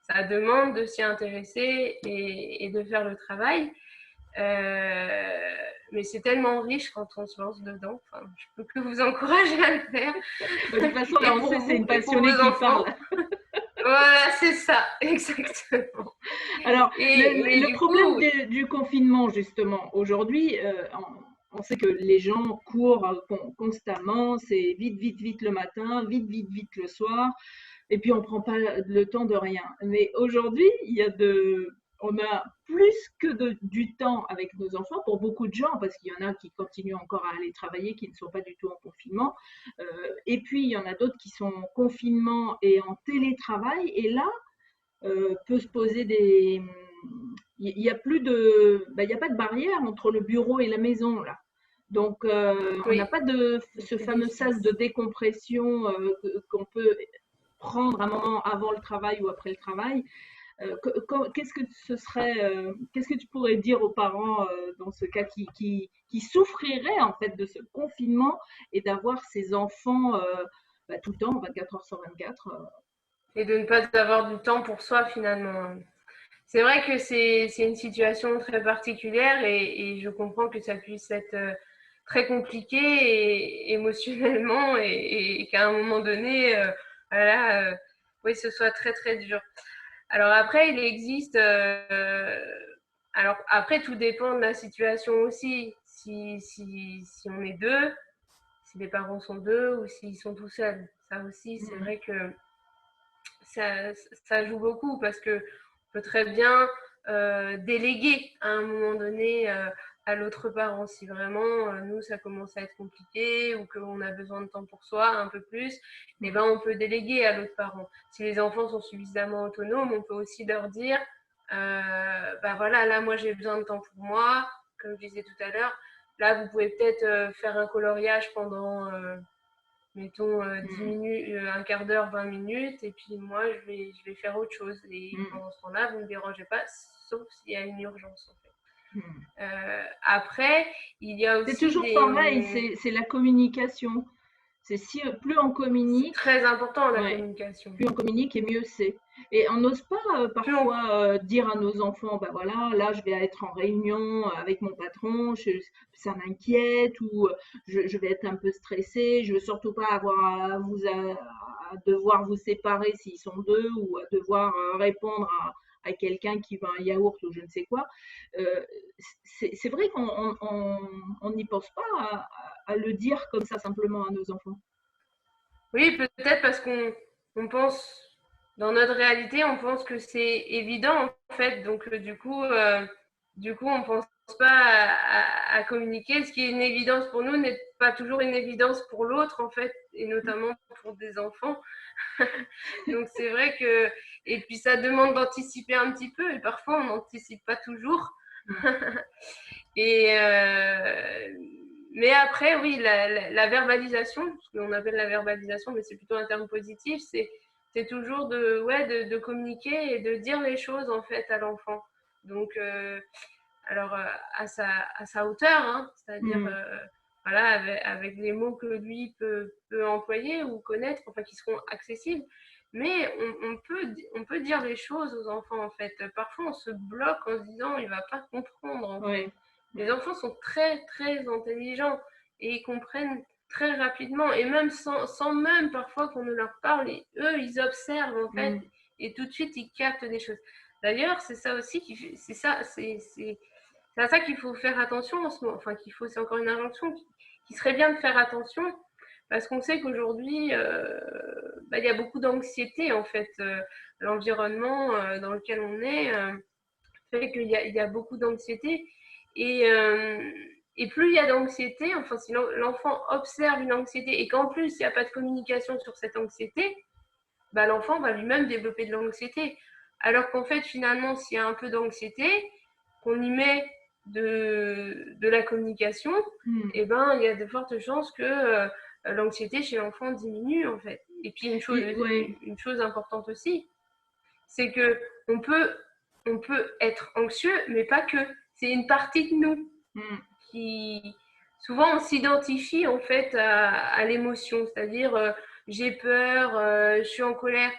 Ça demande de s'y intéresser et de faire le travail. Euh, mais c'est tellement riche quand on se lance dedans. Enfin, je peux que vous encourager à le faire. De toute façon, là, Et on pour sait, c'est vous une et pour passionnée vos qui parle. enfants. Voilà, c'est ça, exactement. Alors, Mais le du coup, problème oui. du confinement, justement, aujourd'hui, on sait que les gens courent constamment, c'est vite, vite, vite le matin, vite, vite, vite le soir, et puis on prend pas le temps de rien. Mais aujourd'hui, on a plus que du temps avec nos enfants pour beaucoup de gens, parce qu'il y en a qui continuent encore à aller travailler, qui ne sont pas du tout en confinement, et puis il y en a d'autres qui sont en confinement et en télétravail, et là, peut se poser des. Il n'y a plus de. Ben, il n'y a pas de barrière entre le bureau et la maison, là. Donc, on n'a Oui, pas de c'est ce plus fameux sas de difficile. décompression qu'on peut prendre un moment avant le travail ou après le travail. Qu'est-ce que ce serait, qu'est-ce que tu pourrais dire aux parents dans ce cas qui souffriraient en fait de ce confinement et d'avoir ces enfants ben, tout le temps, 24 heures sur 24. Et de ne pas avoir du temps pour soi finalement. C'est vrai que c'est une situation très particulière et je comprends que ça puisse être très compliqué émotionnellement et qu'à un moment donné, voilà, oui, ce soit très très dur. Alors après, il existe. Alors après, tout dépend de la situation aussi. Si on est deux, si les parents sont deux ou s'ils sont tout seuls. Ça aussi, c'est Mm. vrai que ça joue beaucoup parce que on peut très bien déléguer à un moment donné à l'autre parent. Si vraiment nous ça commence à être compliqué ou qu'on a besoin de temps pour soi un peu plus, eh ben, on peut déléguer à l'autre parent. Si les enfants sont suffisamment autonomes, on peut aussi leur dire bah voilà, là moi j'ai besoin de temps pour moi, comme je disais tout à l'heure. Là, vous pouvez peut-être faire un coloriage pendant mettons 10 Mm. minutes, un quart d'heure, 20 minutes, et puis moi je vais faire autre chose. Et Mm. pendant ce temps-là, vous ne me dérangez pas, sauf s'il y a une urgence en fait. Mm. Après, il y a C'est aussi toujours pareil, des. c'est la communication. C'est si plus on C'est communique, très important la ouais, communication. plus on communique et mieux c'est. Et on n'ose pas Plus on. parfois dire à nos enfants, ben voilà, là je vais être en réunion avec mon patron, ça m'inquiète ou je vais être un peu stressée, je veux surtout pas avoir à devoir vous séparer s'ils sont deux ou à devoir répondre à quelqu'un qui veut un yaourt ou je ne sais quoi. Euh, c'est vrai qu'on n'y pense pas à le dire comme ça simplement à nos enfants. Oui, peut-être parce qu'on on pense. Dans notre réalité, on pense que c'est évident en fait, donc du coup, on pense pas à communiquer. Ce qui est une évidence pour nous n'est pas toujours une évidence pour l'autre en fait, et notamment pour des enfants. Donc c'est vrai que et puis ça demande d'anticiper un petit peu et parfois on n'anticipe pas toujours. Mm. Et Mais après, oui, la verbalisation, ce qu'on appelle la verbalisation, mais c'est plutôt un terme positif, c'est toujours de communiquer et de dire les choses en fait à l'enfant. Donc, alors à sa hauteur, hein, c'est-à-dire Mm. voilà, avec les mots que lui peut employer ou connaître, enfin qui seront accessibles. Mais on peut dire les choses aux enfants en fait. Parfois on se bloque en se disant il va pas comprendre en fait. Ouais. Les Ouais. enfants sont très très intelligents et ils comprennent très rapidement et même sans même parfois qu'on ne leur parle, eux ils observent en fait Mm. et tout de suite ils captent des choses. D'ailleurs, c'est ça aussi c'est ça, c'est à ça qu'il faut faire attention en ce moment. Enfin, c'est encore une injonction qui serait bien de faire attention parce qu'on sait qu'aujourd'hui, il y a beaucoup d'anxiété en fait. L'environnement dans lequel on est fait qu'il y a beaucoup d'anxiété et, euh, et plus il y a d'anxiété, enfin si l'enfant observe une anxiété et qu'en plus il n'y a pas de communication sur cette anxiété, bah, l'enfant va lui-même développer de l'anxiété. Alors qu'en fait, finalement, s'il y a un peu d'anxiété, qu'on y met de la communication, Mm. eh ben, il y a de fortes chances que l'anxiété chez l'enfant diminue, en fait. Et puis, Ouais. une chose importante aussi, c'est que on peut, on peut être anxieux, mais pas que. C'est une partie de nous Mm. qui souvent on s'identifie en fait à l'émotion, c'est-à-dire j'ai peur, je suis en colère.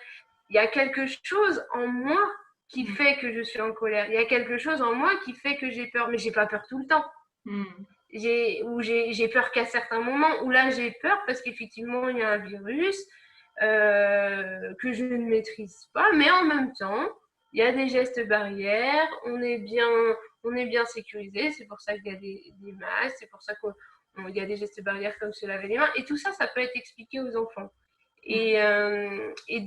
Il y a quelque chose en moi qui Mm. fait que je suis en colère. Il y a quelque chose en moi qui fait que j'ai peur, mais j'ai pas peur tout le temps. Mm. J'ai peur qu'à certains moments où là j'ai peur parce qu'effectivement il y a un virus que je ne maîtrise pas, mais en même temps il y a des gestes barrières, on est bien sécurisé, c'est pour ça qu'il y a des masques, c'est pour ça qu'il y a des gestes barrières comme se laver les mains, et tout ça, ça peut être expliqué aux enfants. Mm. Et, euh, et,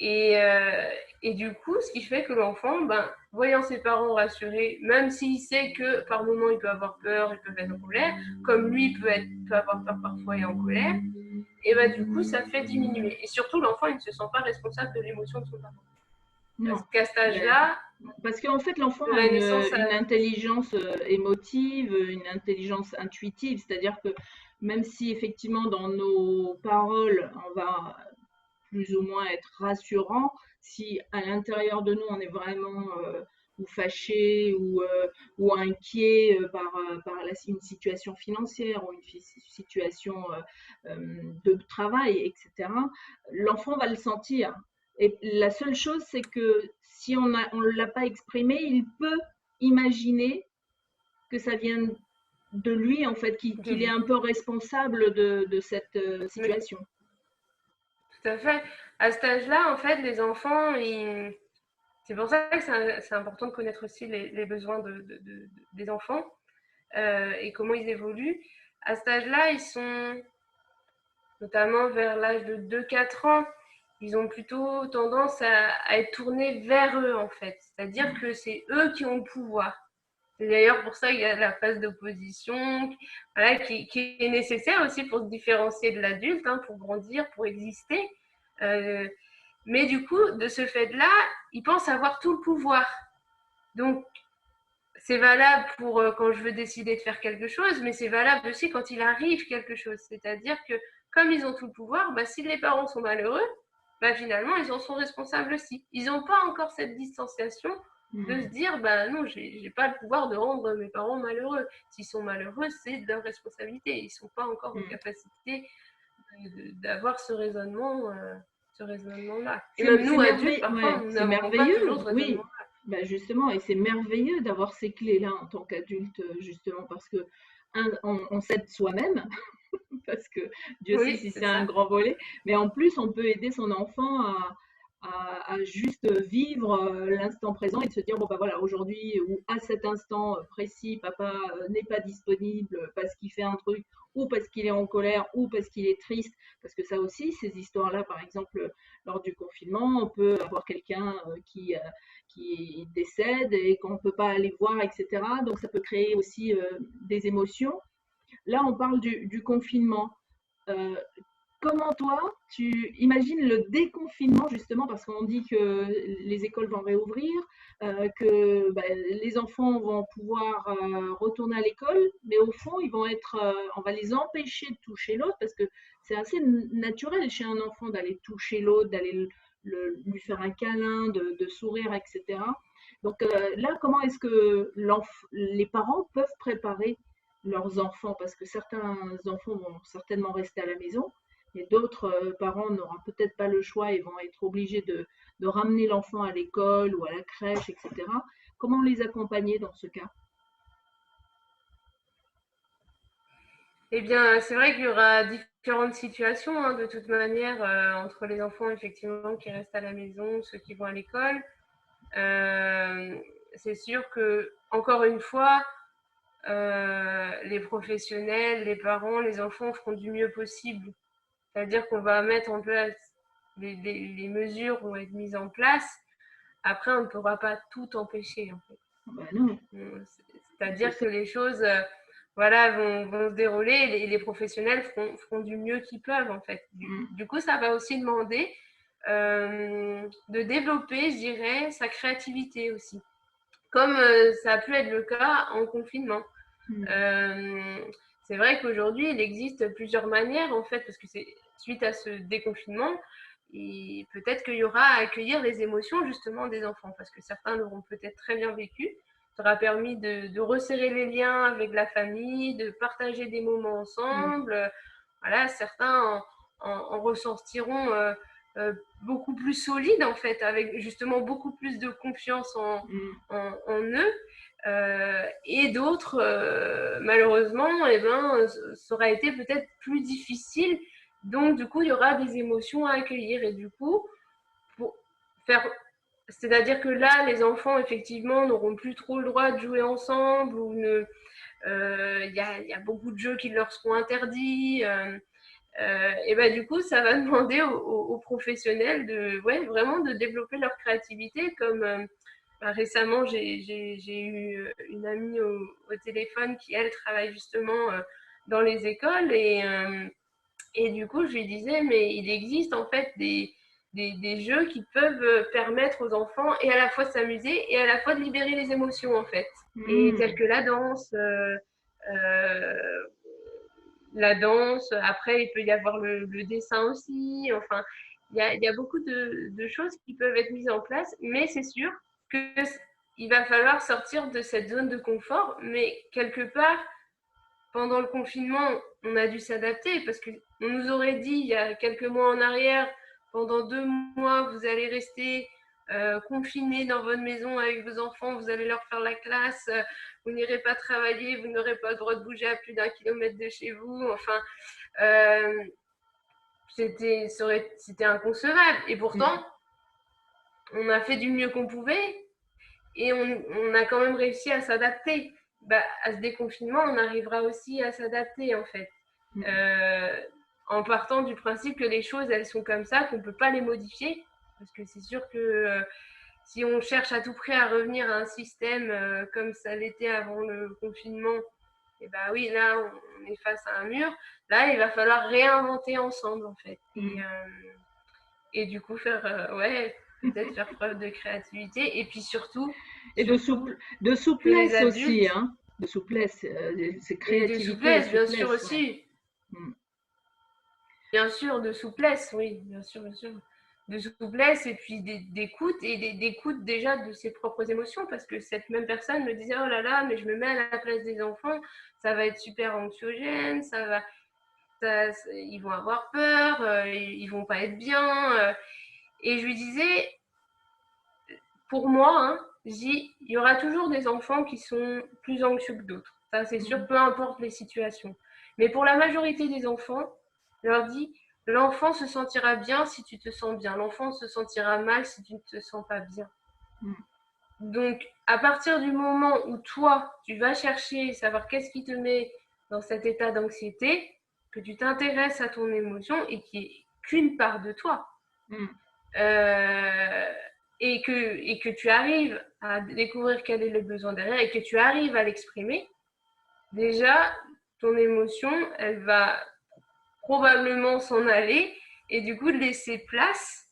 et, euh, et du coup, ce qui fait que l'enfant, ben, voyant ses parents rassurés, même s'il sait que par moments il peut avoir peur, il peut être en colère, comme lui peut avoir peur parfois et en colère, et ben du coup, ça fait diminuer. Et surtout, l'enfant, il ne se sent pas responsable de l'émotion de son parent. Parce Non. qu'à cet Ben, âge-là, parce qu'en fait, l'enfant de a la naissance une à... intelligence émotive, une intelligence intuitive, c'est-à-dire que même si effectivement dans nos paroles, on va plus ou moins être rassurant, si à l'intérieur de nous on est vraiment ou fâché ou inquiet une situation financière ou une situation de travail, etc., l'enfant va le sentir. Et la seule chose, c'est que si on ne l'a pas exprimé, il peut imaginer que ça vient de lui, en fait, de qu'il est lui. un peu responsable de cette Mais situation. tout à fait. À cet âge-là, en fait, les enfants, c'est pour ça que c'est important de connaître aussi les besoins des enfants et comment ils évoluent. À cet âge-là, ils sont notamment vers l'âge de 2 4 ans, ils ont plutôt tendance à être tournés vers eux, en fait. C'est-à-dire que c'est eux qui ont le pouvoir. C'est d'ailleurs pour ça qu'il y a la phase d'opposition voilà, qui est nécessaire aussi pour se différencier de l'adulte, hein, pour grandir, pour exister. Euh, mais du coup, de ce fait-là, ils pensent avoir tout le pouvoir. Donc, c'est valable pour quand je veux décider de faire quelque chose, mais c'est valable aussi quand il arrive quelque chose. C'est-à-dire que comme ils ont tout le pouvoir, bah, si les parents sont malheureux, bah, finalement, ils en sont responsables aussi. Ils n'ont pas encore cette distanciation de se Mm. dire, bah non, j'ai pas le pouvoir de rendre mes parents malheureux. S'ils sont malheureux, c'est de leur responsabilité. Ils ne sont pas encore en Mm. capacité d'avoir ce raisonnement-là. Et C'est même c'est nous, adultes, parfois, ouais, nous c'est n'avons pas toujours merveilleux, ce oui. raisonnement-là. Bah, justement, et c'est merveilleux d'avoir ces clés-là en tant qu'adulte, justement, parce que on s'aide soi-même, parce que Dieu sait Oui, si c'est c'est un ça. grand volet, mais en plus, on peut aider son enfant à juste vivre l'instant présent et de se dire, bon, bah voilà, aujourd'hui ou à cet instant précis, papa n'est pas disponible parce qu'il fait un truc, ou parce qu'il est en colère, ou parce qu'il est triste, parce que ça aussi, ces histoires-là, par exemple, lors du confinement, on peut avoir quelqu'un qui décède et qu'on ne peut pas aller voir, etc. Donc ça peut créer aussi des émotions. Là, on parle du confinement. Euh, comment toi, tu imagines le déconfinement justement parce qu'on dit que les écoles vont réouvrir, que bah, les enfants vont pouvoir retourner à l'école, mais au fond, on va les empêcher de toucher l'autre parce que c'est assez naturel chez un enfant d'aller toucher l'autre, d'aller lui faire un câlin, de sourire, etc. Donc là, comment est-ce que les parents peuvent préparer leurs enfants? Parce que certains enfants vont certainement rester à la maison et d'autres parents n'auront peut-être pas le choix et vont être obligés de ramener l'enfant à l'école ou à la crèche, etc. Comment les accompagner dans ce cas? Eh bien, c'est vrai qu'il y aura différentes situations, hein, de toute manière, entre les enfants effectivement qui restent à la maison, ceux qui vont à l'école. Euh, c'est sûr que, encore une fois, les professionnels, les parents, les enfants feront du mieux possible. C'est-à-dire qu'on va mettre en place, les mesures vont être mises en place. Après, on ne pourra pas tout empêcher, en fait. Ben non, c'est C'est-à-dire que ça. les choses, voilà, vont se dérouler et les professionnels feront du mieux qu'ils peuvent, en fait. Mm, Du coup, ça va aussi demander de développer, je dirais, sa créativité aussi. Comme ça a pu être le cas en confinement. mm. Euh, c'est vrai qu'aujourd'hui, il existe plusieurs manières, en fait, parce que c'est suite à ce déconfinement, et peut-être qu'il y aura à accueillir les émotions justement des enfants, parce que certains l'auront peut-être très bien vécu. Ça aura permis de resserrer les liens avec la famille, de partager des moments Mm, ensemble. Voilà, certains en ressortiront beaucoup plus solides, en fait, avec justement beaucoup plus de confiance mm, en eux. Et d'autres, malheureusement, eh ben, ça aura été peut-être plus difficile. Donc, du coup, il y aura des émotions à accueillir. Et du coup, pour faire, c'est-à-dire que là, les enfants, effectivement, n'auront plus trop le droit de jouer ensemble ou ne, y a beaucoup de jeux qui leur seront interdits. Et ben, du coup, ça va demander aux professionnels de, ouais, vraiment de développer leur créativité. Comme bah, récemment, j'ai eu une amie au téléphone qui, elle, travaille justement dans les écoles. Et du coup, je lui disais, mais il existe en fait des jeux qui peuvent permettre aux enfants et à la fois de s'amuser et à la fois de libérer les émotions en fait. Et telles mm. que euh, la danse, après il peut y avoir le dessin aussi, enfin il y a beaucoup de choses qui peuvent être mises en place, mais c'est sûr qu'il va falloir sortir de cette zone de confort, mais quelque part, pendant le confinement, on a dû s'adapter parce qu'on nous aurait dit il y a quelques mois en arrière, pendant 2 mois, vous allez rester confinés dans votre maison avec vos enfants, vous allez leur faire la classe, vous n'irez pas travailler, vous n'aurez pas le droit de bouger à plus d'1 kilomètre de chez vous. Enfin, euh, c'était inconcevable. Et Mm. pourtant, on a fait du mieux qu'on pouvait et on a quand même réussi à s'adapter. Bah, à ce déconfinement, on arrivera aussi à s'adapter en fait. Mm. Euh, en partant du principe que les choses, elles sont comme ça, qu'on ne peut pas les modifier. Parce que c'est sûr que si on cherche à tout prix à revenir à un système comme ça l'était avant le confinement, et bah oui, là, on est face à un mur. Là, il va falloir réinventer ensemble, en fait. Mm. Et du coup, faire, ouais, peut-être faire preuve de créativité. Et puis Et surtout de que les souplesse aussi, adultes, hein. De souplesse, c'est et de créativité et souplesse, bien sûr souplesse, ouais. aussi. Mm. Bien sûr, de souplesse, oui, bien sûr. De souplesse et puis d'écoute et d'écoute déjà de ses propres émotions parce que cette même personne me disait oh là là, mais je me mets à la place des enfants, ça va être super anxiogène, ils vont avoir peur, ils vont pas être bien. Et je lui disais, pour moi, hein, il y aura toujours des enfants qui sont plus anxieux que d'autres. Ça, c'est sûr, Mm. peu importe les situations. Mais pour la majorité des enfants, je leur dis, l'enfant se sentira bien si tu te sens bien. L'enfant se sentira mal si tu ne te sens pas bien. Mm. Donc, à partir du moment où toi, tu vas chercher, savoir qu'est-ce qui te met dans cet état d'anxiété, que tu t'intéresses à ton émotion et qui est qu'une part de toi, Mm. euh, et que tu arrives à découvrir quel est le besoin derrière et que tu arrives à l'exprimer, déjà, ton émotion, elle va probablement s'en aller et du coup de laisser place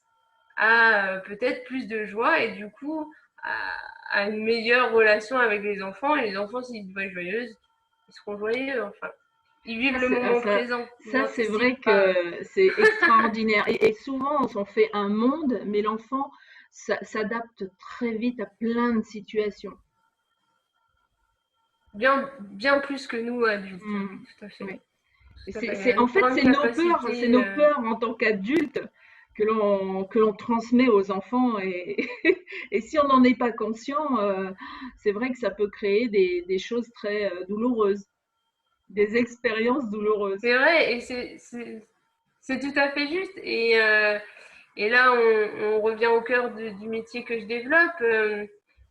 à peut-être plus de joie et du coup à une meilleure relation avec les enfants. Et les enfants, s'ils doivent être joyeux, ils seront joyeux. Enfin, ils vivent le moment présent. Ça, c'est vrai que c'est extraordinaire. Et souvent, on fait un monde, mais l'enfant s'adapte très vite à plein de situations. Bien plus que nous, adultes. Tout à fait. Oui. Tout à fait. En fait, c'est nos capacité, peurs en tant qu'adultes que l'on transmet aux enfants. Et, et si on n'en est pas conscient, c'est vrai que ça peut créer des choses très douloureuses, des expériences douloureuses. C'est vrai, et c'est tout à fait juste. Et là, on revient au cœur du métier que je développe.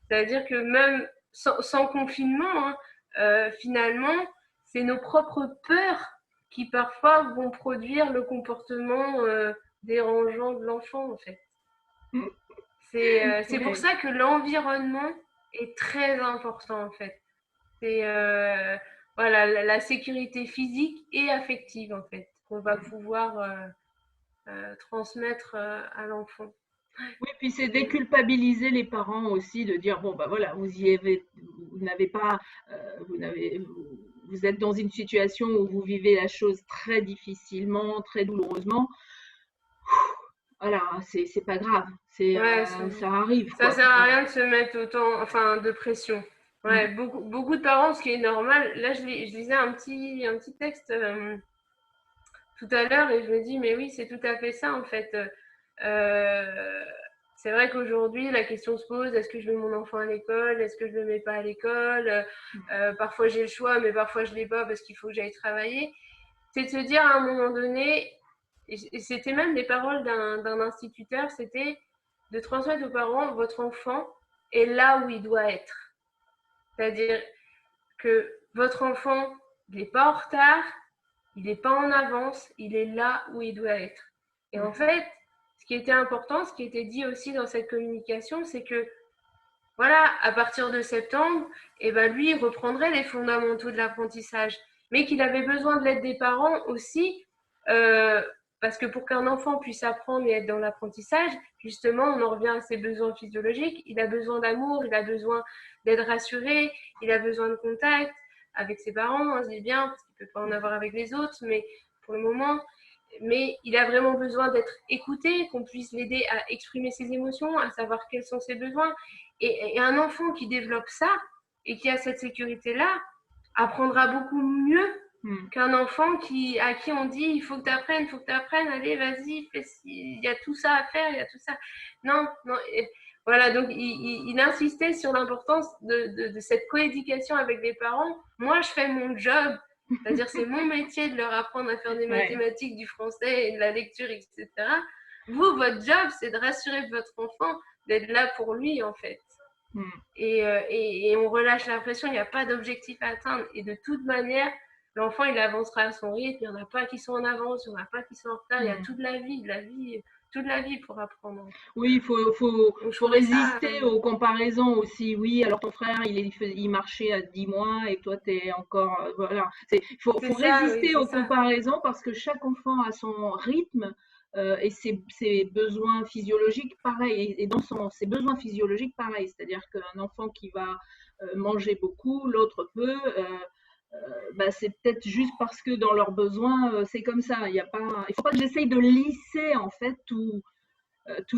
C'est-à-dire que même sans confinement, hein, finalement, c'est nos propres peurs qui parfois vont produire le comportement dérangeant de l'enfant, en fait. C'est pour Ouais. ça que l'environnement est très important, en fait. C'est voilà, la sécurité physique et affective, en fait, qu'on va pouvoir transmettre à l'enfant. Oui, puis c'est déculpabiliser les parents aussi, de dire bon bah voilà, vous n'avez pas, vous êtes dans une situation où vous vivez la chose très difficilement, très douloureusement. Voilà, c'est pas grave, Ouais, ça arrive ça quoi. sert à Voilà. rien de se mettre autant, enfin, de pression. Ouais, Mm. beaucoup de parents, ce qui est normal. Là, je lisais un petit texte tout à l'heure et je me dis, mais oui, c'est tout à fait ça en fait. Euh, c'est vrai qu'aujourd'hui, la question se pose, est-ce que je mets mon enfant à l'école? Est-ce que je le mets pas à l'école? Parfois j'ai le choix, mais parfois je l'ai pas parce qu'il faut que j'aille travailler. C'est de se dire à un moment donné, et c'était même les paroles d'un instituteur, c'était de transmettre aux parents, votre enfant est là où il doit être. C'est-à-dire que votre enfant, il n'est pas en retard, il n'est pas en avance, il est là où il doit être. Et en fait, ce qui était important, ce qui était dit aussi dans cette communication, c'est que voilà, à partir de septembre, eh ben lui, il reprendrait les fondamentaux de l'apprentissage, mais qu'il avait besoin de l'aide des parents aussi, euh, parce que pour qu'un enfant puisse apprendre et être dans l'apprentissage, justement, on en revient à ses besoins physiologiques, il a besoin d'amour, il a besoin d'être rassuré, il a besoin de contact avec ses parents, on se dit bien, parce qu'il ne peut pas en avoir avec les autres, mais pour le moment, mais il a vraiment besoin d'être écouté, qu'on puisse l'aider à exprimer ses émotions, à savoir quels sont ses besoins. Et un enfant qui développe ça et qui a cette sécurité-là apprendra beaucoup mieux qu'un enfant à qui on dit il faut que tu apprennes, allez, vas-y, il y a tout ça à faire, il y a tout ça. Non, non. Voilà, donc il insistait sur l'importance de cette coéducation avec les parents. Moi, je fais mon job, c'est-à-dire c'est mon métier de leur apprendre à faire des mathématiques, du français et de la lecture, etc. Vous, votre job, c'est de rassurer votre enfant, d'être là pour lui, en fait. Et on relâche la pression, il n'y a pas d'objectif à atteindre. Et de toute manière, l'enfant, il avancera à son rythme. Il n'y en a pas qui sont en avance, il n'y en a pas qui sont en retard. Il y a toute la vie pour apprendre. Oui, faut Ça, résister aux comparaisons aussi. Oui, alors ton frère, il marchait à 10 mois et toi, tu es encore. Voilà. Faut ça, oui, résister c'est aux ça. comparaisons parce que chaque enfant a son rythme et ses besoins physiologiques pareils. Et dans ses besoins physiologiques pareils. C'est-à-dire qu'un enfant qui va manger beaucoup, l'autre peu. Bah, c'est peut-être juste parce que dans leurs besoins, c'est comme ça. Il faut pas que j'essaye de lisser en fait tout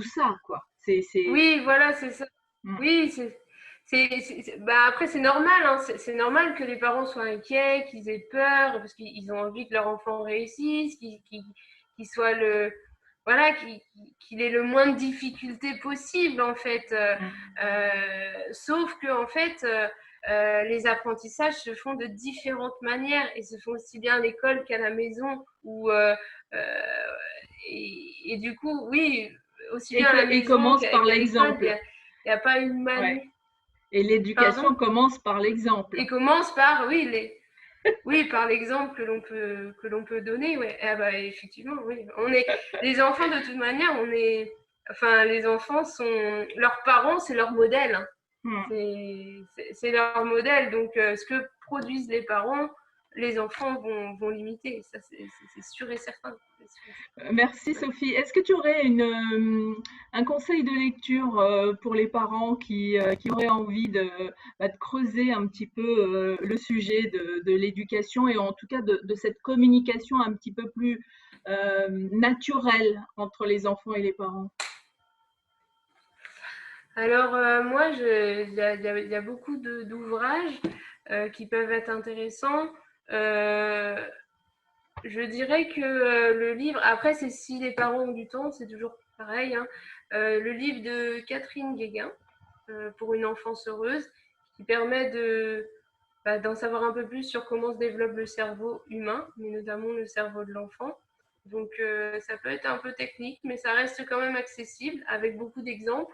ça, quoi. Oui, voilà, c'est ça. Mm. Oui, bah après, c'est normal, hein. C'est normal que les parents soient inquiets, qu'ils aient peur, parce qu'ils ont envie que leur enfant réussisse, qu'il soit voilà, qu'il ait le moins de difficultés possible, en fait. Sauf que, en fait, les apprentissages se font de différentes manières et se font aussi bien à l'école qu'à la maison euh, et du coup, oui, aussi bien à la Et maison commence par qu'à l'école, l'exemple. il y a pas une Ouais. manie. Et l'éducation Pardon? commence par l'exemple. Et commence par, oui, par l'exemple que l'on peut donner. Ouais. Ah bah, effectivement, oui. Les enfants, de toute manière, enfin, les enfants sont, leurs parents, c'est leur modèle. Hein. Mm. C'est leur modèle. Donc, ce que produisent les parents, les enfants vont l'imiter. Ça, c'est sûr et certain. Merci Ouais. Sophie. Est-ce que tu aurais un conseil de lecture pour les parents qui auraient envie de creuser un petit peu le sujet de l'éducation et en tout cas de cette communication un petit peu plus naturelle entre les enfants et les parents? Alors, moi, il y a beaucoup d'ouvrages qui peuvent être intéressants. Euh, je dirais que le livre, après, c'est si les parents ont du temps, c'est toujours pareil, hein. Le livre de Catherine Guéguin, Pour une enfance heureuse, qui permet d'en savoir un peu plus sur comment se développe le cerveau humain, mais notamment le cerveau de l'enfant. Donc, ça peut être un peu technique, mais ça reste quand même accessible avec beaucoup d'exemples.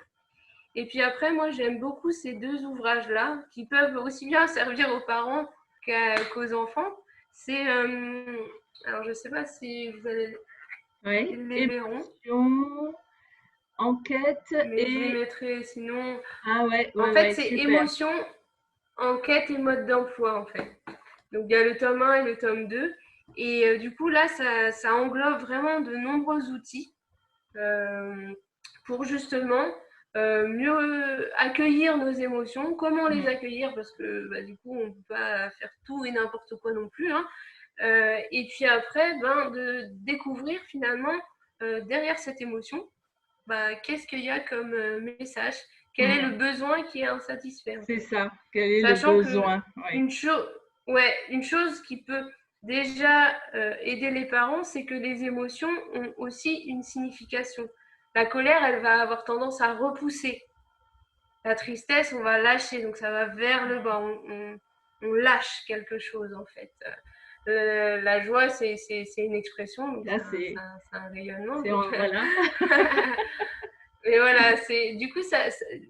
Et puis après, moi, j'aime beaucoup ces deux ouvrages-là, qui peuvent aussi bien servir aux parents qu'aux enfants. C'est, alors je ne sais pas si vous allez Oui, les verront, émotion, enquête mais je les et... mettrai sinon. Ah ouais, En ouais, fait, ouais, c'est super. émotion, enquête et mode d'emploi, en fait. Donc, il y a le tome 1 et le tome 2. Et du coup, là, ça englobe vraiment de nombreux outils euh, pour justement mieux accueillir nos émotions. Comment les Mm. accueillir? Parce que bah, du coup, on ne peut pas faire tout et n'importe quoi non plus, hein. Et puis après, ben, de découvrir finalement derrière cette émotion, bah, qu'est-ce qu'il y a comme message, quel est Mm. le besoin qui est insatisfait en C'est fait. ça. Quel est le Sachant que besoin? Oui. une, cho ouais, une chose qui peut déjà aider les parents, c'est que les émotions ont aussi une signification. La colère, elle va avoir tendance à repousser. La tristesse, on va lâcher, donc ça va vers le bas. On lâche quelque chose en fait. La joie, c'est une expression, donc Là, c'est un rayonnement. c'est Donc voilà. mais voilà, c'est du coup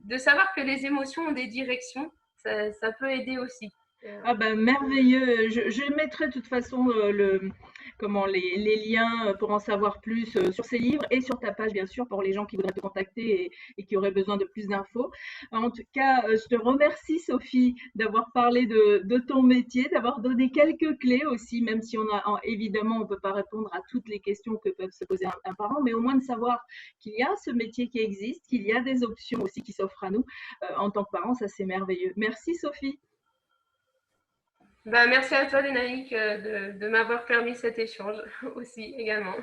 de savoir que les émotions ont des directions, ça peut aider aussi. Ah ben Voilà. merveilleux. Je mettrai de toute façon comment les liens pour en savoir plus sur ces livres et sur ta page bien sûr pour les gens qui voudraient te contacter et qui auraient besoin de plus d'infos. En tout cas, je te remercie Sophie d'avoir parlé de ton métier, d'avoir donné quelques clés aussi, même si évidemment on peut pas répondre à toutes les questions que peuvent se poser un parent, mais au moins de savoir qu'il y a ce métier qui existe, qu'il y a des options aussi qui s'offrent à nous en tant que parents, ça c'est merveilleux. Merci Sophie. Bah, merci à toi, Lénaïque, de m'avoir permis cet échange aussi également.